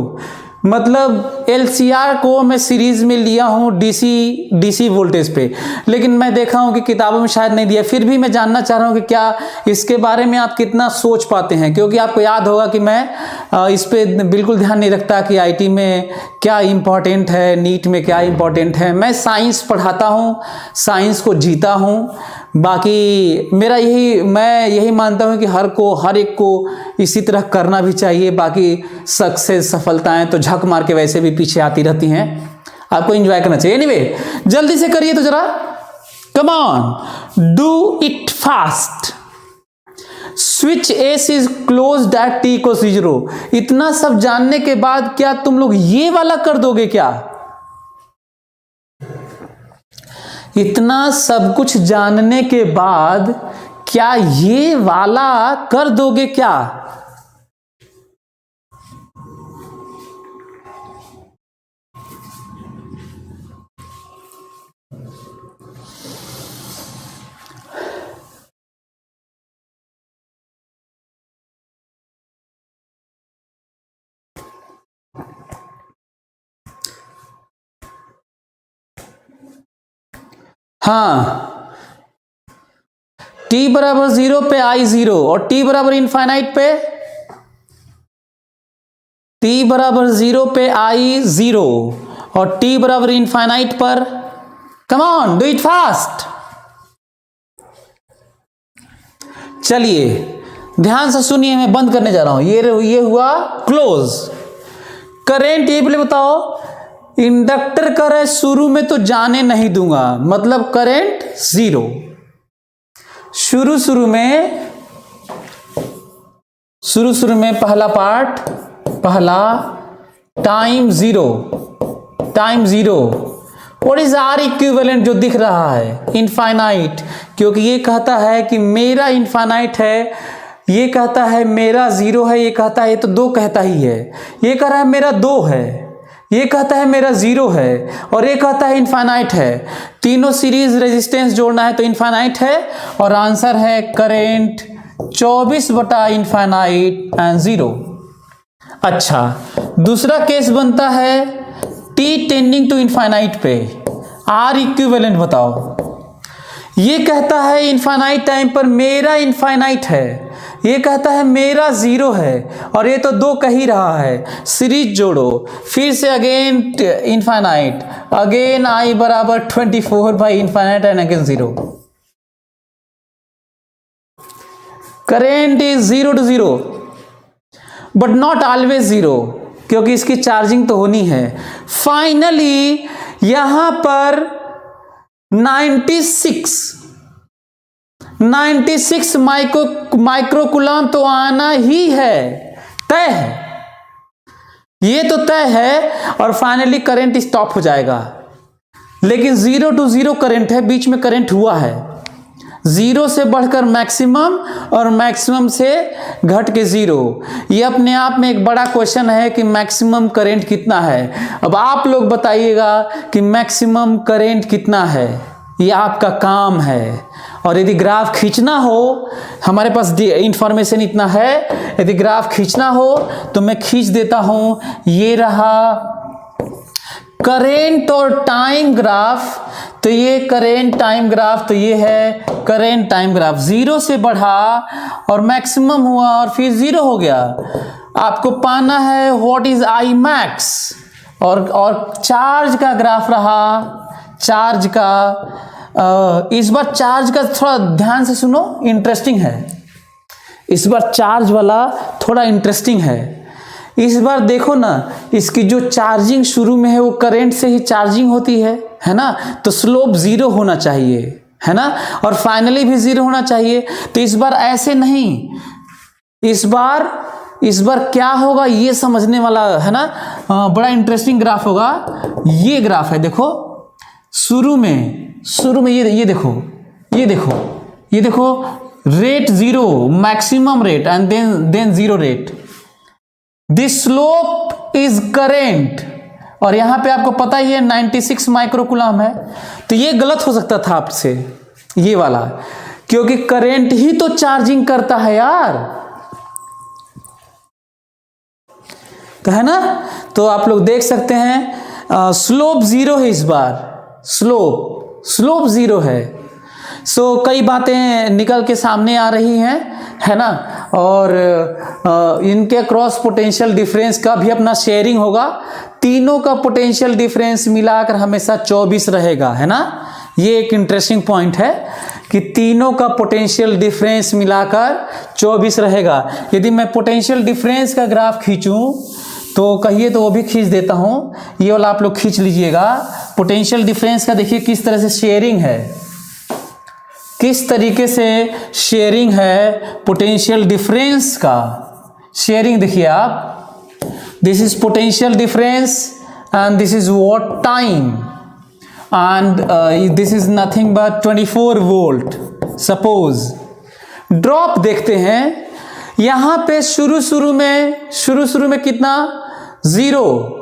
मतलब LCR को मैं सीरीज में लिया हूं DC वोल्टेज पे, लेकिन मैं देखा हूं कि किताबों में शायद नहीं दिया। फिर भी मैं जानना चाह रहा हूं कि क्या इसके बारे में आप कितना सोच पाते हैं, क्योंकि आपको याद होगा कि मैं इस पे बिल्कुल ध्यान नहीं रखता कि IT में क्या इंपॉर्टेंट है, नीट में क्या इंपॉर्टेंट है। मैं साइंस पढ़ाता हूं, साइंस को जीता हूं। बाकी मैं यही मानता हूं कि हर एक को इसी तरह करना भी चाहिए। बाकी सक्सेस, सफलताएं तो झक मार के वैसे भी पीछे आती रहती हैं, आपको एंजॉय करना चाहिए। एनीवे, जल्दी से करिए तो जरा, कम on, do it fast. Switch AC is closed at t equals to 0। इतना सब जानने के बाद क्या तुम लोग ये वाला कर दोगे क्या? इतना सब कुछ जानने के बाद क्या ये वाला कर दोगे क्या? हाँ, t बराबर 0 पे I 0 और t बराबर इनफाइनाइट पे, t बराबर 0 पे I 0 और t बराबर इनफाइनाइट पर, कम ऑन डू इट फास्ट। चलिए ध्यान से सुनिए, मैं बंद करने जा रहा हूं। ये हुआ क्लोज। करेंट ये बोले बताओ, इंडक्टर करंट शुरू में तो जाने नहीं दूंगा, मतलब करंट 0 शुरू में पहला पार्ट, पहला time 0 what is are equivalent जो दिख रहा है, इनफाइनाइट, क्योंकि ये कहता है कि मेरा इनफाइनाइट है, ये कहता है मेरा 0 है, ये कहता है, ये तो 2 कहता ही है, ये कह रहा है मेरा 2 है, ये कहता है मेरा 0 है और ये कहता है इनफाइनाइट है। तीनों सीरीज रेजिस्टेंस जोड़ना है तो इनफाइनाइट है और आंसर है करेंट 24 बटा इनफाइनाइट एंड 0। अच्छा, दूसरा केस बनता है t टेंडिंग टू इनफाइनाइट पे, आर इक्विवेलेंट बताओ। ये कहता है इनफाइनाइट टाइम पर मेरा इनफाइनाइट है, ये कहता है मेरा 0 है और ये तो 2 कह ही रहा है। सीरीज जोड़ो, फिर से अगेन इनफाइनाइट, अगेन I बराबर 24 by infinite and again 0। Current is 0 to 0 but not always 0, क्योंकि इसकी चार्जिंग तो होनी है। फाइनली यहां पर 96 माइक्रोकुलम तो आना ही है, तय है, ये तो तय है। और फाइनली करंट स्टॉप हो जाएगा, लेकिन 0 to 0 करंट है, बीच में करंट हुआ है। 0 से बढ़कर मैक्सिमम और मैक्सिमम से घट के 0। ये अपने आप में एक बड़ा क्वेश्चन है कि मैक्सिमम करंट कितना है। अब आप लोग बताइएगा कि मैक्सिमम करंट कितना है, ये आपका काम है। और यदि ग्राफ खींचना हो, हमारे पास इंफॉर्मेशन इतना है, यदि ग्राफ खींचना हो तो मैं खींच देता हूं। ये रहा करेंट और टाइम ग्राफ, तो ये करेंट टाइम ग्राफ, तो ये है करेंट टाइम ग्राफ। 0 से बढ़ा और मैक्सिमम हुआ और फिर 0 हो गया। आपको पाना है व्हाट इज आई मैक्स। और चार्ज का ग्राफ रहा, चार्ज का इस बार चार्ज का थोड़ा ध्यान से सुनो, इंटरेस्टिंग है। इस बार चार्ज वाला थोड़ा इंटरेस्टिंग है। इस बार देखो ना, इसकी जो चार्जिंग शुरू में है वो करंट से ही चार्जिंग होती है ना, तो स्लोप 0 होना चाहिए, है ना, और फाइनली भी 0 होना चाहिए। तो इस बार ऐसे नहीं, इस बार क्या होगा ये समझने वाला है ना, बड़ा इंटरेस्टिंग ग्राफ होगा। ये ग्राफ है, देखो शुरू में ये देखो rate 0, maximum rate and then 0 rate. This slope is current, और यहां पे आपको पता ही है 96 माइक्रोकुलम है। तो ये गलत हो सकता था आपसे, ये वाला, क्योंकि करंट ही तो चार्जिंग करता है यार, तो है ना। तो आप लोग देख सकते हैं स्लोप 0 है इस बार, स्लोप 0 है। सो कई बातें निकल के सामने आ रही हैं, है ना, और इनके क्रॉस पोटेंशियल डिफरेंस का भी अपना शेयरिंग होगा। तीनों का पोटेंशियल डिफरेंस मिलाकर हमेशा 24 रहेगा, है ना। ये एक इंटरेस्टिंग पॉइंट है कि तीनों का पोटेंशियल डिफरेंस मिलाकर 24 रहेगा। यदि मैं पोटेंशियल डिफरेंस का ग्राफ खींचूं तो कहिए, तो वो भी खींच देता हूं। ये वाला आप लोग खींच लीजिएगा। पोटेंशियल डिफरेंस का देखिए किस तरह से शेयरिंग है, किस तरीके से शेयरिंग है पोटेंशियल डिफरेंस का। शेयरिंग देखिए आप, this is potential difference and this is what time, and this is nothing but 24 volt. Suppose drop देखते हैं, यहां पे शुरू में कितना 0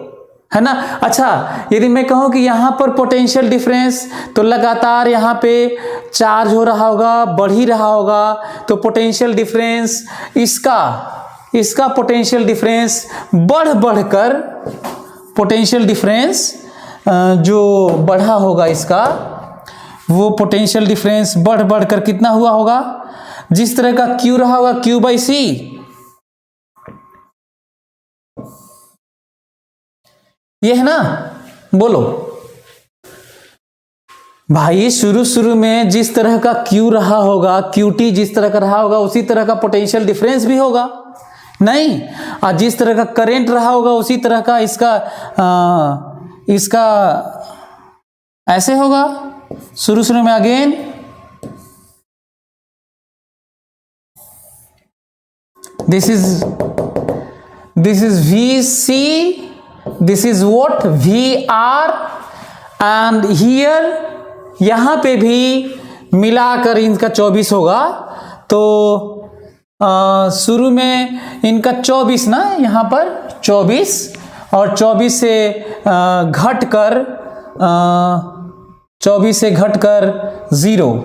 है ना। अच्छा, यदि मैं कहूं कि यहां पर पोटेंशियल डिफरेंस, तो लगातार यहां पे चार्ज हो रहा होगा, बढ़ ही रहा होगा, तो पोटेंशियल डिफरेंस इसका पोटेंशियल डिफरेंस बढ़कर पोटेंशियल डिफरेंस जो बढ़ा होगा इसका, वो पोटेंशियल डिफरेंस बढ़ बढ़कर कितना हुआ होगा, जिस तरह का क्यू रहा होगा क्यू बाई सी, ये है ना। बोलो भाई, शुरू में जिस तरह का क्यू रहा होगा, क्यूटी जिस तरह का रहा होगा, उसी तरह का पोटेंशियल डिफरेंस भी होगा नहीं। और जिस तरह का करंट रहा होगा उसी तरह का इसका ऐसे होगा। शुरू में again this is VC, this is what VR, and here यहां पे भी मिलाकर इनका 24 होगा। तो शुरू में इनका 24 ना, यहां पर 24 और 24 से घटकर 0।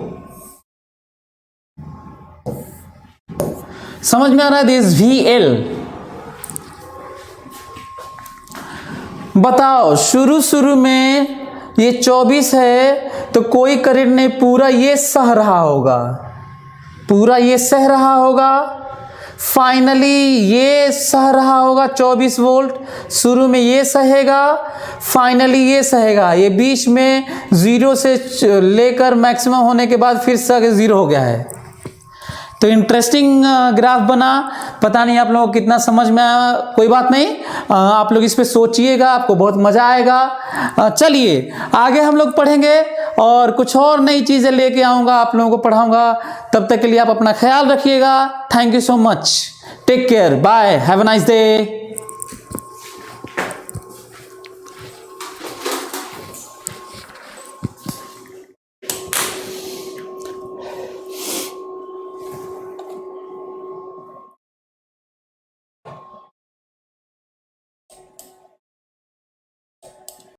समझ में आ रहा है? This VL। बताओ शुरू में ये 24 है तो कोई करंट नहीं, पूरा ये सह रहा होगा, पूरा ये सह रहा होगा। फाइनली ये सह रहा होगा 24 वोल्ट, शुरू में ये सहेगा, फाइनली ये सहेगा। ये बीच में 0 से लेकर मैक्सिमम होने के बाद फिर सह 0 हो गया है। तो इंटरेस्टिंग ग्राफ बना। पता नहीं आप लोगों को कितना समझ में आया, कोई बात नहीं, आप लोग इस पे सोचिएगा, आपको बहुत मजा आएगा। चलिए आगे हम लोग पढ़ेंगे और कुछ और नई चीजें लेके आऊंगा, आप लोगों को पढ़ाऊंगा। तब तक के लिए आप अपना ख्याल रखिएगा। Thank you so much, take care, bye, have a nice day.